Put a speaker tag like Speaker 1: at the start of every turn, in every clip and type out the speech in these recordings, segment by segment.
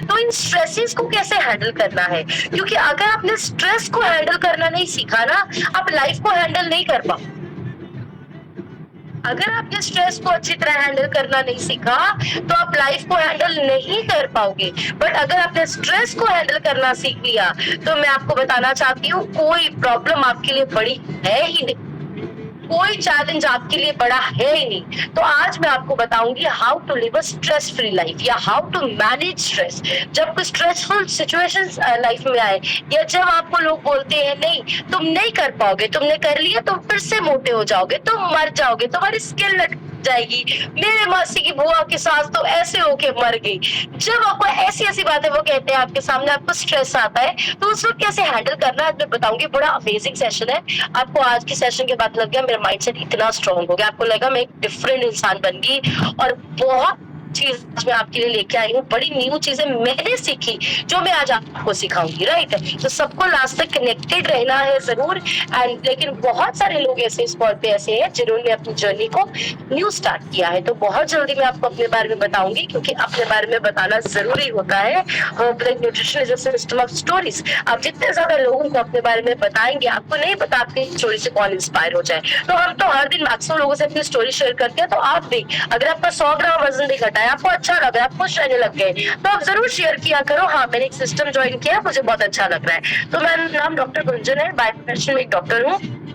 Speaker 1: तो इन स्ट्रेसेस को कैसे हैंडल करना है, क्योंकि अगर आपने स्ट्रेस को हैंडल करना नहीं सीखा ना, आप लाइफ को हैंडल नहीं कर पाओ। अगर आपने स्ट्रेस को अच्छी तरह हैंडल करना नहीं सीखा तो आप लाइफ को हैंडल नहीं कर पाओगे। बट अगर आपने स्ट्रेस को हैंडल करना सीख लिया तो मैं आपको बताना चाहती हूँ, कोई प्रॉब्लम आपके लिए बड़ी है ही नहीं, कोई चैलेंज आपके लिए बड़ा है ही नहीं। तो आज मैं आपको बताऊंगी how to live a stress free life, या हाउ टू मैनेज स्ट्रेस। जब कोई स्ट्रेसफुल सिचुएशंस लाइफ में आए, या जब आपको लोग बोलते हैं नहीं तुम नहीं कर पाओगे, तुमने कर लिया तो फिर से मोटे हो जाओगे, तुम मर जाओगे, तुम्हारी स्किन लट जाएगी, मेरे मासी की बुआ की सास तो ऐसे होके मर गई। जब आपको ऐसी ऐसी बातें वो कहते हैं आपके सामने, आपको स्ट्रेस आता है, तो उस वक्त कैसे हैंडल करना है मैं बताऊंगी। बड़ा अमेजिंग सेशन है। आपको आज के सेशन के बाद लग गया मेरा माइंडसेट इतना स्ट्रांग हो गया, आपको लगा मैं एक डिफरेंट इंसान बन गई, और बहुत चीज मैं आपके लिए लेके आई हूँ, बड़ी न्यू चीजें मैंने सीखी जो मैं आज आपको सिखाऊंगी। राइट, तो सबको लास्ट तक कनेक्टेड रहना है जरूर। एंड लेकिन बहुत सारे लोग ऐसे स्पॉट पे ऐसे हैं जिन्होंने अपनी जर्नी को न्यू स्टार्ट किया है, तो बहुत जल्दी मैं आपको अपने बारे में बताऊंगी, क्योंकि अपने बारे में बताना जरूरी होता है। Blood nutrition is a system of stories. आप जितने ज्यादा लोगों को अपने बारे में बताएंगे, आपको नहीं पता आपकी स्टोरी से कौन इंस्पायर हो जाए। तो हम तो हर दिन मैक्सिमम लोगों से अपनी स्टोरी शेयर करते हैं, तो आप भी अगर आपका 100 ग्राम वजन भी घटा है, आपको अच्छा लग रहा है, आप खुश रहने लग गए, तो आप जरूर शेयर किया करो, हाँ मैंने एक सिस्टम ज्वाइन किया, मुझे बहुत अच्छा लग रहा है। तो मेरा नाम डॉक्टर गुंजन है, बाय प्रोफेशन में एक डॉक्टर हूँ।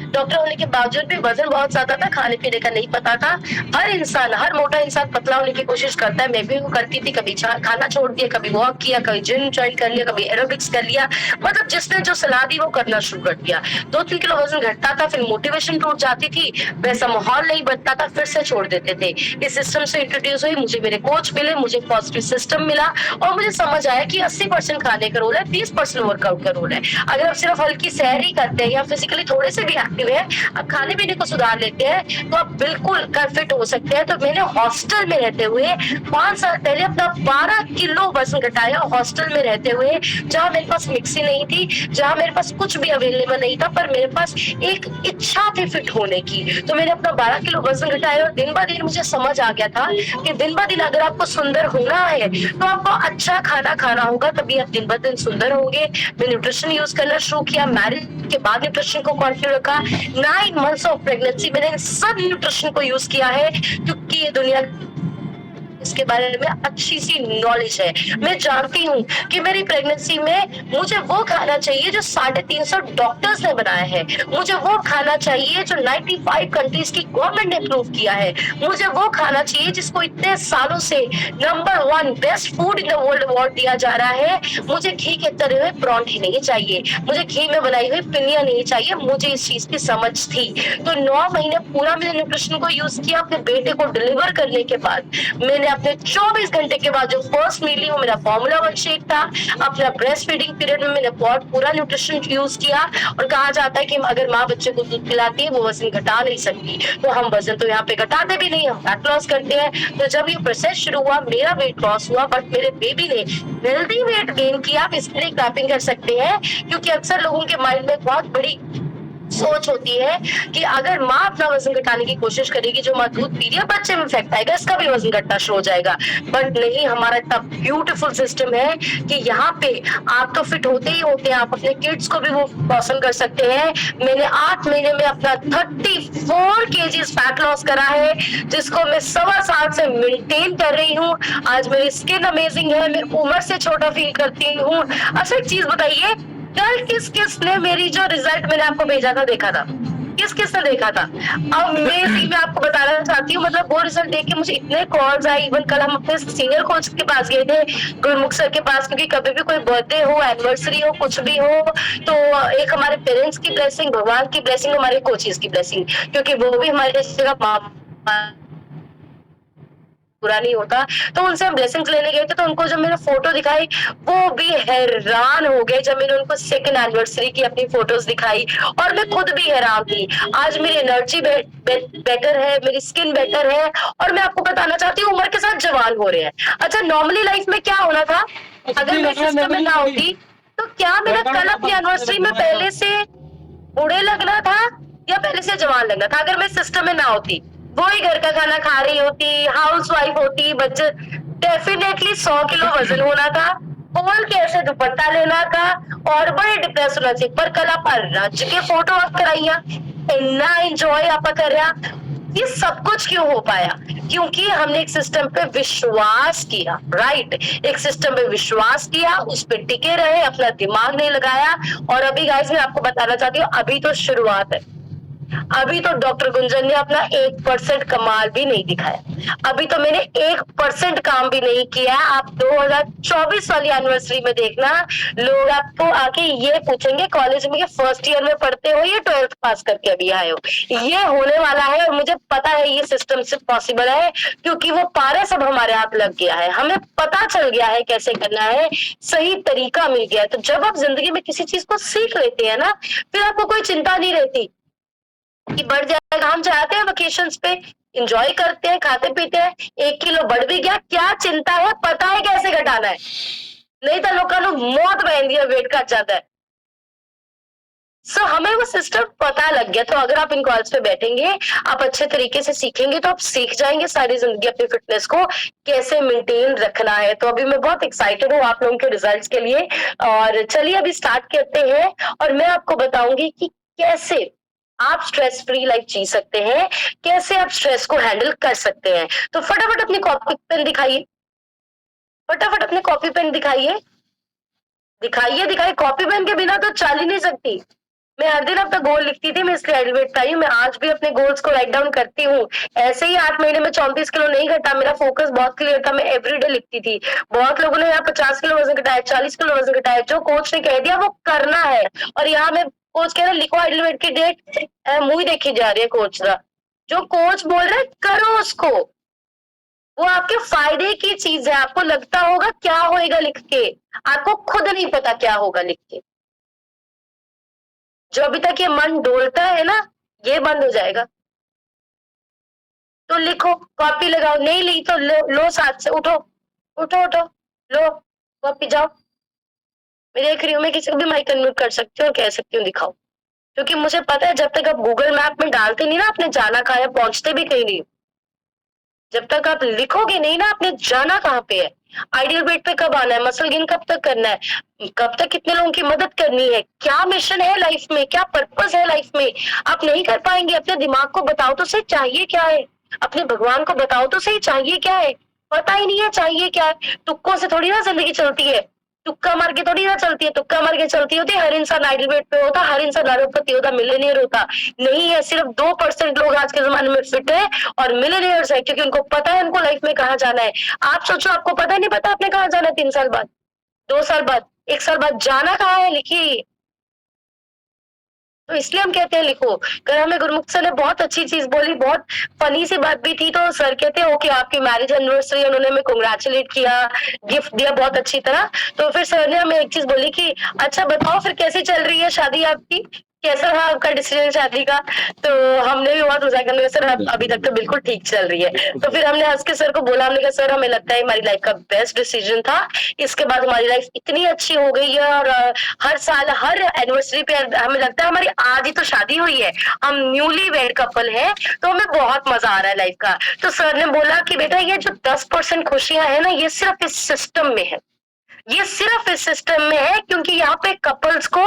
Speaker 1: डॉक्टर होने के बावजूद भी वजन बहुत ज्यादा था, खाने पीने का नहीं पता था। हर इंसान, हर मोटा इंसान पतला होने की कोशिश करता है, मैं भी वो करती थी। कभी खाना छोड़ दिया, कभी वॉक किया, कभी जिम ज्वाइन कर लिया, कभी एरोबिक्स कर लिया, मतलब जिसने जो सलाह दी वो करना शुरू कर दिया। 2-3 किलो वजन घटता था, फिर मोटिवेशन टूट जाती थी, वैसा माहौल नहीं बनता था, फिर से छोड़ देते थे। इस सिस्टम से इंट्रोड्यूस हुई, मुझे मेरे कोच मिले, मुझे पॉजिटिव सिस्टम मिला, और मुझे समझ आया कि 80% खाने का रोल है, 20% वर्कआउट का रोल है। अगर आप सिर्फ हल्की सैर ही करते हैं या फिजिकली थोड़े से भी एक्टिव है, आप खाने पीने को सुधार लेते हैं, तो आप बिल्कुल फिट हो सकते हैं। तो मैंने हॉस्टल में रहते हुए 5 साल पहले अपना 12 किलो वजन घटाया, हॉस्टल में रहते हुए, जहाँ मेरे पास मिक्सी नहीं थी, जहाँ मेरे पास कुछ भी अवेलेबल नहीं था, पर मेरे पास एक इच्छा थी फिट होने की। तो मैंने अपना 12 किलो वजन घटाया, और दिन ब दिन मुझे समझ आ गया था कि दिन ब दिन अगर आपको सुंदर होना है तो आपको अच्छा खाना खाना होगा, तभी आप दिन ब दिन सुंदर होंगे। मैं न्यूट्रिशन यूज करना शुरू किया, मैरिज के बाद न्यूट्रिशन को कंटिन्यू रखा। 9 मंथ्स ऑफ प्रेगनेंसी मैंने सब न्यूट्रिशन को यूज किया है, क्योंकि ये दुनिया इसके बारे में अच्छी सी नॉलेज है। मैं जानती हूँ कि मेरी प्रेगनेंसी में मुझे वो खाना चाहिए जो 350 डॉक्टर्स ने बनाया है, मुझे वो खाना चाहिए जो 95 कंट्रीज की गवर्नमेंट ने अप्रूव किया है, मुझे वो खाना चाहिए जिसको इतने सालों से number 1 best food in the world award दिया जा रहा है। मुझे घी के तले हुए परांठे नहीं चाहिए, मुझे घी में बनाई हुई पिनिया नहीं चाहिए, मुझे इस चीज की समझ थी। तो 9 महीने पूरा मैंने न्यूट्रिशन को यूज किया। अपने बेटे को डिलीवर करने के बाद मैंने अपने 24 घंटे के बाद जो फर्स्ट मील ली वो मेरा फॉर्मूला 1 शेक था। अपना ब्रेस्ट फीडिंग पीरियड में मैंने बहुत पूरा न्यूट्रिशन यूज किया, और कहा जाता है कि अगर माँ बच्चे को दूध पिलाती है वो वजन घटा नहीं सकती, तो हम वजन तो यहाँ पे घटाते भी नहीं, हम फैट लॉस करते हैं। तो जब ये प्रोसेस शुरू हुआ, मेरा वेट लॉस हुआ, बट मेरे बेबी ने हेल्दी वेट गेन किया। आप इस तरह क्लैपिंग कर सकते हैं, क्योंकि अक्सर लोगों के माइंड में बहुत बड़ी सोच होती है कि अगर माँ अपना वजन घटाने की कोशिश करेगी, जो माँ दूध पी रही है बच्चे में इफेक्ट आएगा, इसका भी वजन घटना शुरू हो जाएगा। बट नहीं, हमारा इतना ब्यूटीफुल सिस्टम है कि यहाँ पे आप तो फिट होते ही होते हैं, आप अपने किड्स को भी वो पसंद कर सकते हैं। मैंने 8 महीने में अपना 34 kg फैट लॉस करा है, जिसको मैं 1.25 साल से मेंटेन कर रही हूँ। आज मेरी स्किन अमेजिंग है, मैं उम्र से छोटा फील करती हूँ। अच्छा एक चीज बताइए, कल किस किस ने मेरी जो रिजल्ट मैंने आपको भेजा था देखा था? किस किस ने देखा था? अमेजिंग, मैं आपको बताना चाहती हूँ, मतलब वो रिजल्ट देख के मुझे इतने कॉल्स आए। इवन कल हम अपने सीनियर कोच के पास गए थे, गुरमुख सर के पास, क्योंकि कभी भी कोई बर्थडे हो, एनिवर्सरी हो, कुछ भी हो, तो एक हमारे पेरेंट्स की ब्लेसिंग, भगवान की ब्लेसिंग, हमारे कोचेस की ब्लेसिंग, क्योंकि वो भी हमारे जगह पूरा नहीं होता। तो उनसे हम ब्लेसिंग्स लेने गए थे, तो उनको जब मैंने फोटो दिखाई वो भी हैरान हो गए। जब मैंने उनको सेकंड एनिवर्सरी की अपनी फोटोज दिखाई, और मैं खुद भी हैरान थी। आज मेरी एनर्जी बेटर है, मेरी स्किन बेटर है, और मैं आपको बताना चाहती हूँ उम्र के साथ जवान हो रहे हैं। अच्छा, नॉर्मली लाइफ में क्या होना था अगर मैं सिस्टम में ना होती, तो क्या मेरा कल अपनी एनिवर्सरी में पहले से बूढ़े लगना था या पहले से जवान लगना था? अगर मैं सिस्टम में ना होती, वो ही घर का खाना खा रही होती, हाउस वाइफ होती, बच्चे डेफिनेटली 100 किलो वजन होना था, खोल के ऐसे दुपट्टा लेना था और बड़े डिप्रेस होना चाहिए। पर कल आप रज के फोटो कराइया, इतना एंजॉय आप कर रहा, ये सब कुछ क्यों हो पाया? क्योंकि हमने एक सिस्टम पे विश्वास किया, राइट? एक सिस्टम पे विश्वास किया, उस पे टिके रहे, अपना दिमाग नहीं लगाया। और अभी गाइस मैं आपको बताना चाहती हूँ, अभी तो शुरुआत है। अभी तो डॉक्टर गुंजन ने अपना 1% कमाल भी नहीं दिखाया, अभी तो मैंने 1% काम भी नहीं किया। आप 2024 वाली एनिवर्सरी में देखना, लोग आपको आके ये पूछेंगे कॉलेज में फर्स्ट ईयर में पढ़ते हो या 12th पास करके अभी आए हो। ये होने वाला है और मुझे पता है ये सिस्टम से पॉसिबल है, क्योंकि वो पारा सब हमारे हाथ लग गया है, हमें पता चल गया है कैसे करना है, सही तरीका मिल गया है। तो जब आप जिंदगी में किसी चीज को सीख लेते हैं ना, फिर आपको कोई चिंता नहीं रहती कि बढ़ जाएगा। हम जाते हैं वेकेशन पे, इंजॉय करते हैं, खाते पीते हैं, 1 किलो बढ़ भी गया, क्या चिंता है, पता है कैसे घटाना है। नहीं तो लोग मौत बहन दिया, वेट कट जाता है। हमें वो सिस्टम पता लग गया। तो अगर आप इन कॉल्स पे बैठेंगे, आप अच्छे तरीके से सीखेंगे, तो आप सीख जाएंगे सारी जिंदगी अपनी फिटनेस को कैसे मेंटेन रखना है। तो अभी मैं बहुत एक्साइटेड हूँ आप लोगों के रिजल्ट्स के लिए। और चलिए अभी स्टार्ट करते हैं, और मैं आपको बताऊंगी कि कैसे आप स्ट्रेस फ्री लाइफ जी सकते हैं, कैसे आप स्ट्रेस को हैंडल कर सकते हैं। तो फटाफट अपनी कॉपी पेन दिखाइए, फटाफट अपने कॉपी पेन दिखाइए, दिखाइए दिखाइए। कॉपी पेन के बिना तो चल ही नहीं सकती। मैं हर दिन अपना गोल लिखती थी, मैं इसलिए एलिवेट आई हूँ। मैं आज भी अपने गोल्स को राइट डाउन करती हूँ। ऐसे ही 8 महीने में 34 किलो नहीं घटा, मेरा फोकस बहुत क्लियर था, मैं एवरीडे लिखती थी। बहुत लोगों ने यहाँ 50 किलो वजन घटाया, 40 किलो वजन घटाया, जो कोच ने कह दिया वो करना है। और यहाँ मैं कोच कह रहा है लिखो एलिवेट की डेट, मुंह देखी जा रही है कोच का। जो कोच बोल रहा है करो उसको, वो आपके फायदे की चीज है। आपको लगता होगा क्या होएगा लिख के, आपको खुद नहीं पता क्या होगा लिख के। जो अभी तक ये मन डोलता है ना, ये बंद हो जाएगा। तो लिखो, कॉपी लगाओ, नहीं ली तो लो साथ से, उठो उठो उठो, लो कॉपी जाओ। मैं देख रही हूँ, मैं किसी को भी माइक अनम्यूट कर सकती हूँ और कह सकती हूँ दिखाओ, क्योंकि मुझे पता है जब तक आप गूगल मैप में डालते नहीं ना आपने जाना कहाँ है, पहुंचते भी कहीं नहीं। जब तक आप लिखोगे नहीं ना आपने जाना कहाँ पे है, आइडियल वेट पे कब आना है, मसल गेन कब तक करना है, कब तक कितने लोगों की मदद करनी है, क्या मिशन है लाइफ में, क्या पर्पस है लाइफ में, आप नहीं कर पाएंगे। अपने दिमाग को बताओ तो सही चाहिए क्या है, अपने भगवान को बताओ तो सही चाहिए क्या है, पता ही नहीं है चाहिए क्या है। तुक्कों से थोड़ी ना जिंदगी चलती है, तुक्का मार के थोड़ी ना चलती है, तुक्का मार के चलती होती है। हर इंसान आइडियल वेट पे होता, हर इंसान अरबपति होता, मिलियनियर होता नहीं है। सिर्फ 2% लोग आज के जमाने में फिट है और मिलियनियर्स है, क्योंकि उनको पता है उनको लाइफ में कहाँ जाना है। आप सोचो आपको पता नहीं पता आपने कहाँ जाना है, 3 साल बाद, 2 साल बाद, 1 साल बाद जाना कहाँ है, लिखिए। तो इसलिए हम कहते हैं लिखो। कल हमें गुरमुख सर ने बहुत अच्छी चीज बोली, बहुत फनी सी बात भी थी। तो सर कहते हैं ओके आपकी मैरिज एनिवर्सरी, उन्होंने हमें कांग्रेचुलेट किया, गिफ्ट दिया बहुत अच्छी तरह। तो फिर सर ने हमें एक चीज बोली कि अच्छा बताओ फिर कैसी चल रही है शादी आपकी, कैसा रहा आपका डिसीजन शादी का। तो हमने भी बहुत मजाक करने, सर अभी तक तो बिल्कुल ठीक चल रही है। तो फिर हमने हंस के सर को बोला, हमने कहा सर हमें लगता है हमारी लाइफ का बेस्ट डिसीजन था, इसके बाद हमारी लाइफ इतनी अच्छी हो गई है। और हर साल हर एनिवर्सरी पे हमें लगता है हमारी आज ही तो शादी हुई है, हम न्यूली वेड कपल है, तो हमें बहुत मजा आ रहा है लाइफ का। तो सर ने बोला कि बेटा ये जो 10% खुशियां है ना, ये सिर्फ इस सिस्टम में है, ये सिर्फ इस सिस्टम में है, क्योंकि यहाँ पे कपल्स को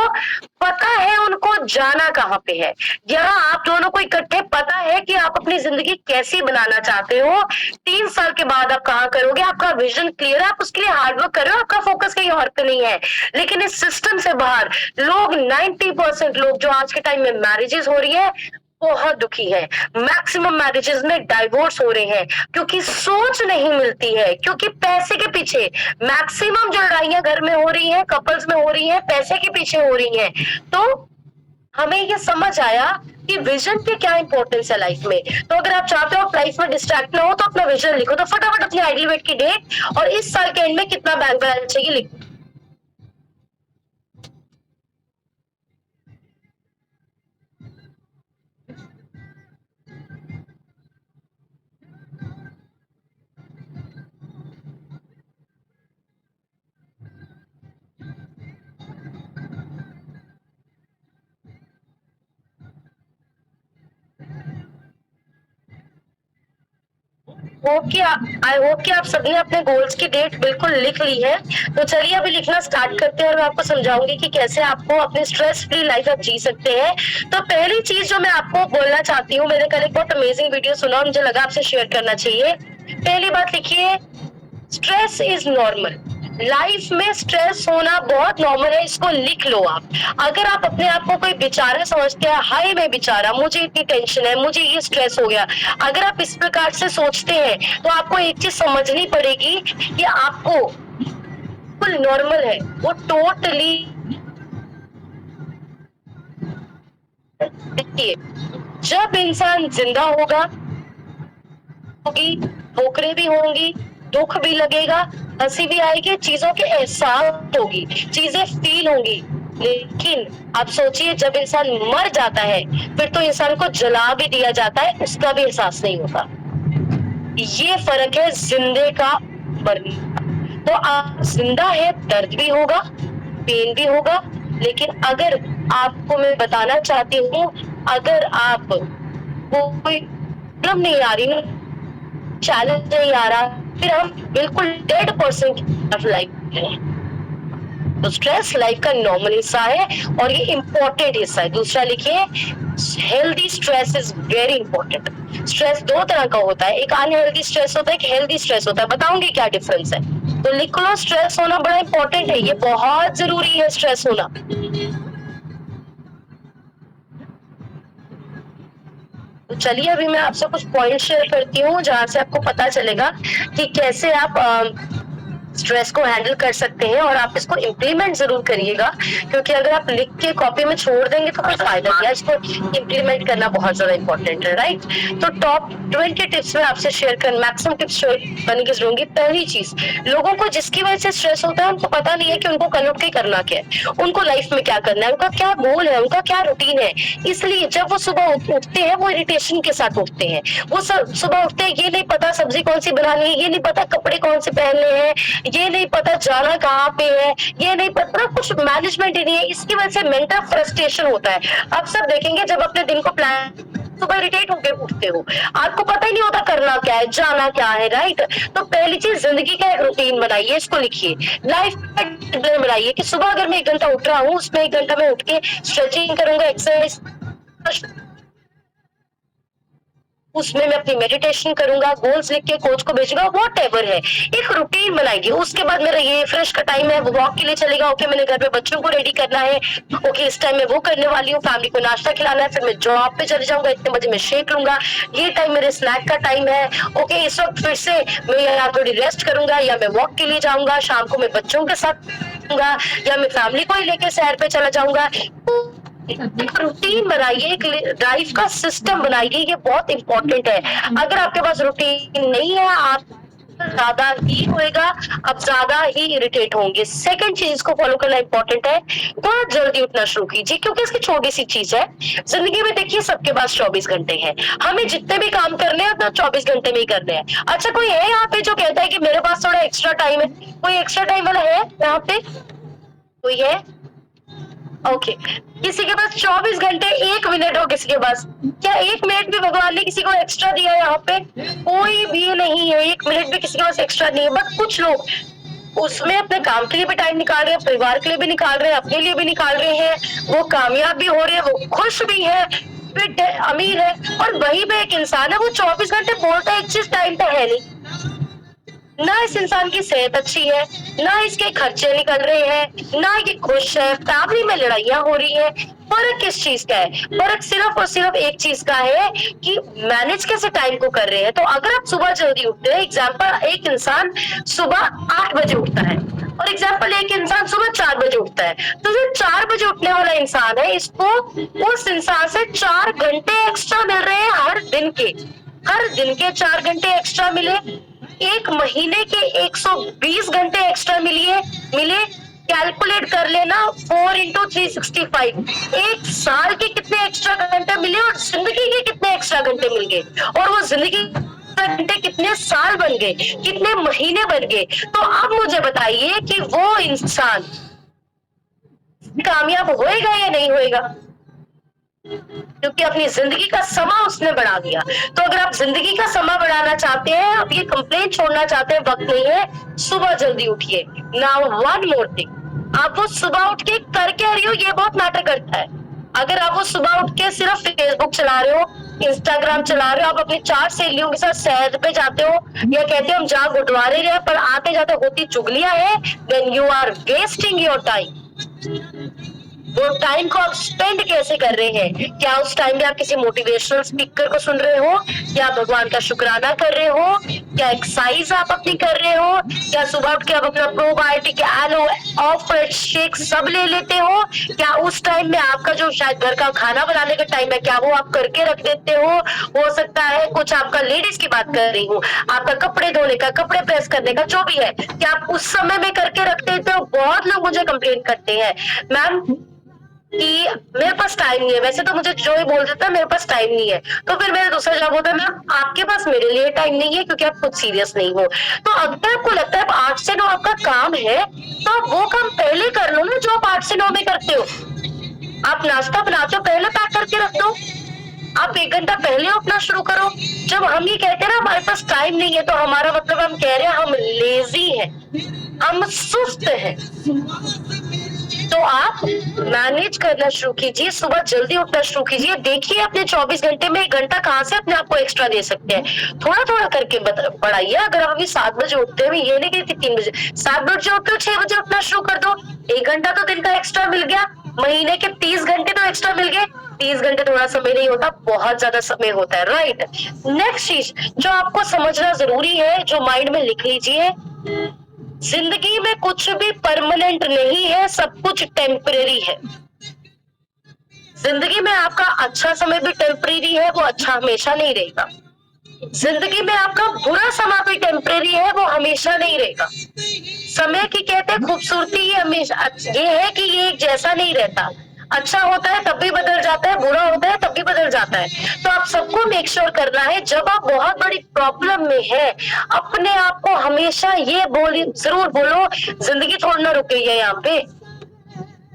Speaker 1: पता है उनको जाना कहाँ पे है। यहाँ आप दोनों को इकट्ठे पता है कि आप अपनी जिंदगी कैसी बनाना चाहते हो, 3 साल के बाद आप कहाँ करोगे, आपका विजन क्लियर है, आप उसके लिए हार्डवर्क कर रहे हो, आपका फोकस कहीं और पे नहीं है। लेकिन इस सिस्टम से बाहर लोग 90% लोग जो आज के टाइम में मैरिजेस हो रही है बहुत दुखी है। मैक्सिमम मैरिजेस में डाइवोर्स हो रहे हैं, क्योंकि सोच नहीं मिलती है, क्योंकि पैसे के पीछे मैक्सिमम जो लड़ाइयां घर में हो रही हैं, कपल्स में हो रही हैं, पैसे के पीछे हो रही हैं। तो हमें ये समझ आया कि विजन की क्या इंपॉर्टेंस है लाइफ में। तो अगर आप चाहते हो आप लाइफ में डिस्ट्रैक्ट ना हो, तो अपना विजन लिखो। तो फटाफट अपनी आइडियल वेट की डेट और इस साल के एंड में कितना बैंक बैलेंस चाहिए लिखो। आई होप कि आप सबने अपने गोल्स की डेट बिल्कुल लिख ली है। तो चलिए अभी लिखना स्टार्ट करते हैं और मैं आपको समझाऊंगी कि कैसे आपको अपनी स्ट्रेस फ्री लाइफ आप जी सकते हैं। तो पहली चीज जो मैं आपको बोलना चाहती हूँ, मैंने कल एक बहुत अमेजिंग वीडियो सुना, मुझे लगा आपसे शेयर करना चाहिए। पहली बात लिखिए, स्ट्रेस इज नॉर्मल। लाइफ में स्ट्रेस होना बहुत नॉर्मल है, इसको लिख लो आप। अगर आप अपने आप को कोई बेचारा समझते हैं, हाय मैं बेचारा, मुझे इतनी टेंशन है, मुझे ये स्ट्रेस हो गया, अगर आप इस प्रकार से सोचते हैं तो आपको एक चीज समझनी पड़ेगी कि आपको बिल्कुल नॉर्मल है, वो टोटली। देखिए, जब इंसान जिंदा होगा होगी, ठोकरें भी होंगी, दुख भी लगेगा, हंसी भी आएगी, चीजों के एहसास होगी, चीजें फील होंगी। लेकिन आप सोचिए, जब इंसान मर जाता है फिर तो इंसान को जला भी दिया जाता है, उसका भी एहसास नहीं होता। ये फर्क है जिंदे का मरने का। तो आप जिंदा है, दर्द भी होगा, पेन भी होगा, लेकिन अगर आपको मैं बताना चाहती हूँ, अगर आप कोई प्रॉब्लम नहीं आ रही, चैलेंज नहीं आ रहा, फिर हम बिल्कुल डेड पर्सन की लाइफ में। तो स्ट्रेस लाइफ का नॉर्मल हिस्सा है और ये इंपॉर्टेंट हिस्सा है। दूसरा लिखिए, healthy stress is very important. Stress दो तरह का होता है, एक अनहेल्दी स्ट्रेस होता है, एक हेल्दी स्ट्रेस होता है। बताऊंगी क्या डिफरेंस है, तो लिख लो। स्ट्रेस होना बड़ा इंपॉर्टेंट है, ये बहुत जरूरी है स्ट्रेस होना। तो चलिए अभी मैं आपसे कुछ पॉइंट शेयर करती हूँ जहां से आपको पता चलेगा कि कैसे आप स्ट्रेस को हैंडल कर सकते हैं, और आप इसको इम्प्लीमेंट जरूर करिएगा, क्योंकि अगर आप लिख के कॉपी में छोड़ देंगे तो कोई फायदा नहीं है। इसको इम्प्लीमेंट करना बहुत ज्यादा इंपॉर्टेंट है, राइट। तो टॉप 20 टिप्स में आपसे शेयर कर, मैक्सिमम टिप्स शेयर करने की जरूरत है। पहली चीज, लोगों को जिसकी वजह से स्ट्रेस होता है उनको पता नहीं है कि उनको कल उठ के करना क्या है, उनको लाइफ में क्या करना है, उनका क्या गोल है, उनका क्या रूटीन है। इसलिए जब वो सुबह उठते हैं वो इरिटेशन के साथ उठते हैं। वो सुबह उठते हैं, ये नहीं पता सब्जी कौन सी बनानी है, ये नहीं पता कपड़े कौन से पहनने हैं, ये नहीं पता जाना कहाँ पे है, ये नहीं पता, कुछ मैनेजमेंट ही नहीं है। इसकी वजह से मेंटल फ्रस्ट्रेशन होता है। आप सब देखेंगे जब अपने दिन को प्लान, सुबह इरिटेट होकर उठते हो, आपको पता ही नहीं होता करना क्या है, जाना क्या है, राइट। तो पहली चीज, जिंदगी का एक रूटीन बनाइए, इसको लिखिए। लाइफ का डिसिप्लिन बनाइए कि सुबह अगर मैं 1 घंटा उठ रहा हूँ, उसमें 1 घंटा मैं उठ के स्ट्रेचिंग करूंगा, एक्सरसाइज, उसमें मैं अपनी मेडिटेशन करूंगा, गोल्स लिख के कोच को भेजूंगा, वॉट एवर है, एक रूटीन बनाएगी। उसके बाद मेरा ये फ्रेश का टाइम है, वो वॉक के लिए चलेगा, ओके मैंने घर पे बच्चों को रेडी करना है, ओके इस टाइम में वो करने वाली हूँ, फैमिली को नाश्ता खिलाना है, फिर मैं जॉब पे चले जाऊंगा, इतने बजे मैं शेक लूंगा, ये टाइम मेरे स्नैक का टाइम है, ओके इस वक्त फिर से मैं यहाँ थोड़ी रेस्ट करूंगा, या मैं वॉक के लिए जाऊंगा, शाम को मैं बच्चों के साथ या मैं फैमिली को ही लेके सैर पे चला जाऊंगा। रूटीन बनाइए, एक लाइफ का सिस्टम बनाइए, ये बहुत इंपॉर्टेंट है। अगर आपके पास रूटीन नहीं है, आप ज्यादा ही होएगा, आप ज्यादा ही इरिटेट होंगे। सेकंड चीज को फॉलो करना इंपॉर्टेंट है, बहुत जल्दी उठना शुरू कीजिए, क्योंकि इसकी छोटी सी चीज है। जिंदगी में देखिए सबके पास 24 घंटे हैं, हमें जितने भी काम करने हैं तो 24 घंटे में ही करने हैं। अच्छा, कोई है यहाँ पे जो कहता है कि मेरे पास थोड़ा एक्स्ट्रा टाइम है? कोई एक्स्ट्रा टाइम वाला है यहाँ पे? कोई है? ओके किसी के पास 24 घंटे 1 मिनट हो? किसी के पास क्या 1 मिनट भी भगवान ने किसी को एक्स्ट्रा दिया है? यहाँ पे कोई भी नहीं है, 1 मिनट भी किसी के पास एक्स्ट्रा नहीं है। बट कुछ लोग उसमें अपने काम के लिए भी टाइम निकाल रहे हैं, परिवार के लिए भी निकाल रहे हैं, अपने लिए भी निकाल रहे हैं, वो कामयाब भी हो रहे हैं, वो खुश भी है, फिट है, अमीर है। और वही पे एक इंसान है, वो 24 घंटे बोलता है एक चीज टाइम तो है नहीं, ना इस इंसान की सेहत अच्छी है, ना इसके खर्चे निकल रहे हैं, ना ये खुश है, फैमिली में लड़ाइयां हो रही है। फर्क किस चीज का है? फर्क सिर्फ और सिर्फ एक चीज का है कि मैनेज कैसे टाइम को कर रहे हैं। तो अगर आप सुबह जल्दी उठते हैं, एग्जाम्पल एक इंसान सुबह 8 बजे उठता है और एग्जाम्पल एक इंसान सुबह 4 बजे उठता है, तो जो 4 बजे उठने वाला इंसान है, इसको उस इंसान से 4 घंटे एक्स्ट्रा मिल रहे हैं हर दिन के। हर दिन के 4 घंटे एक्स्ट्रा मिले, एक महीने के 120 घंटे एक्स्ट्रा मिले। कैलकुलेट कर लेना, 4 इंटू 365, एक साल के कितने एक्स्ट्रा घंटे मिले और जिंदगी के कितने एक्स्ट्रा घंटे मिल गए, और वो जिंदगी घंटे कितने साल बन गए, कितने महीने बन गए। तो अब मुझे बताइए कि वो इंसान कामयाब होएगा या नहीं होएगा? क्योंकि अपनी जिंदगी का समा उसने बढ़ा दिया। तो अगर आप जिंदगी का समा बढ़ाना चाहते हैं, आप ये कंप्लेंट छोड़ना चाहते हैं, वक्त नहीं है, सुबह जल्दी उठिए। नाउ वन मोर थिंग, आप वो सुबह उठ के कर क्या रही हो ये बहुत मैटर करता है। अगर आप वो सुबह उठ के सिर्फ फेसबुक चला रहे हो, इंस्टाग्राम चला रहे हो, आप अपनी 4 सहेलियों के साथ सैर पे जाते हो, या कहते हो हम जहाँ गुरुद्वारे रहे पर आते जाते होती चुगलियां है, then you are wasting your time. वो टाइम को आप स्पेंड कैसे कर रहे हैं? क्या उस टाइम में आप किसी मोटिवेशनल स्पीकर को सुन रहे हो, या भगवान का शुक्राना कर रहे हो, क्या एक्सरसाइज आप अपनी कर रहे हो, क्या सुबह उठ के आप अपना प्रोबायोटिक एलो ऑफर शेक सब ले लेते हो? क्या उस टाइम में आपका जो शायद घर का खाना बनाने का टाइम है, क्या वो आप करके रख देते हो सकता है कुछ आपका, लेडीज की बात कर रही हूँ, आपका कपड़े धोने का, कपड़े प्रेस करने का, जो भी है, क्या आप उस समय में करके रख देते हो? बहुत लोग मुझे कंप्लेंट करते हैं मैम कि मेरे पास टाइम नहीं है। वैसे तो मुझे जो ही बोल देता है मेरे पास टाइम नहीं है, तो फिर मेरा दूसरा जवाब होता है मैम आपके पास मेरे लिए टाइम नहीं है क्योंकि आप खुद सीरियस नहीं हो। तो अगर आपको लगता है 8 से 9 आपका काम है, तो आप वो काम पहले कर लो ना जो आप 8 से 9 में करते हो। आप नाश्ता बनाते हो, पहले पैक करके रख दो। आप 1 घंटा पहले उठना शुरू करो। जब हम ये कहते हैं ना हमारे पास टाइम नहीं है, तो हमारा मतलब हम कह रहे हैं हम लेजी हैं, हम सुस्त हैं। तो आप मैनेज करना शुरू कीजिए, सुबह जल्दी उठना शुरू कीजिए। देखिए अपने 24 घंटे में 1 घंटा कहाँ से अपने आप को एक्स्ट्रा दे सकते हैं, थोड़ा थोड़ा करके बढ़ाइए। अगर आप अभी 7 बजे उठते हैं, ये नहीं कहती 3 बजे, 7 बजे उठते हो, 6 बजे उठना शुरू कर दो। 1 घंटा तो दिन का एक्स्ट्रा मिल गया, महीने के 30 घंटे तो एक्स्ट्रा मिल गए। 30 घंटे थोड़ा समय नहीं होता, बहुत ज्यादा समय होता है, राइट। नेक्स्ट चीज जो आपको समझना जरूरी है, जो माइंड में लिख लीजिए, जिंदगी में कुछ भी परमानेंट नहीं है, सब कुछ टेम्परेरी है। जिंदगी में आपका अच्छा समय भी टेम्परेरी है, वो अच्छा हमेशा नहीं रहेगा। जिंदगी में आपका बुरा समय भी टेम्परेरी है, वो हमेशा नहीं रहेगा। समय की कहते हैं खूबसूरती ये हमेशा ये है कि ये एक जैसा नहीं रहता। अच्छा होता है तब भी बदल जाता है, बुरा होता है तब भी बदल जाता है। तो आप सबको मेक श्योर करना है, जब आप बहुत बड़ी प्रॉब्लम में है, अपने आप को हमेशा ये जरूर बोलो, जिंदगी थोड़ी ना रुक गई है यहाँ पे।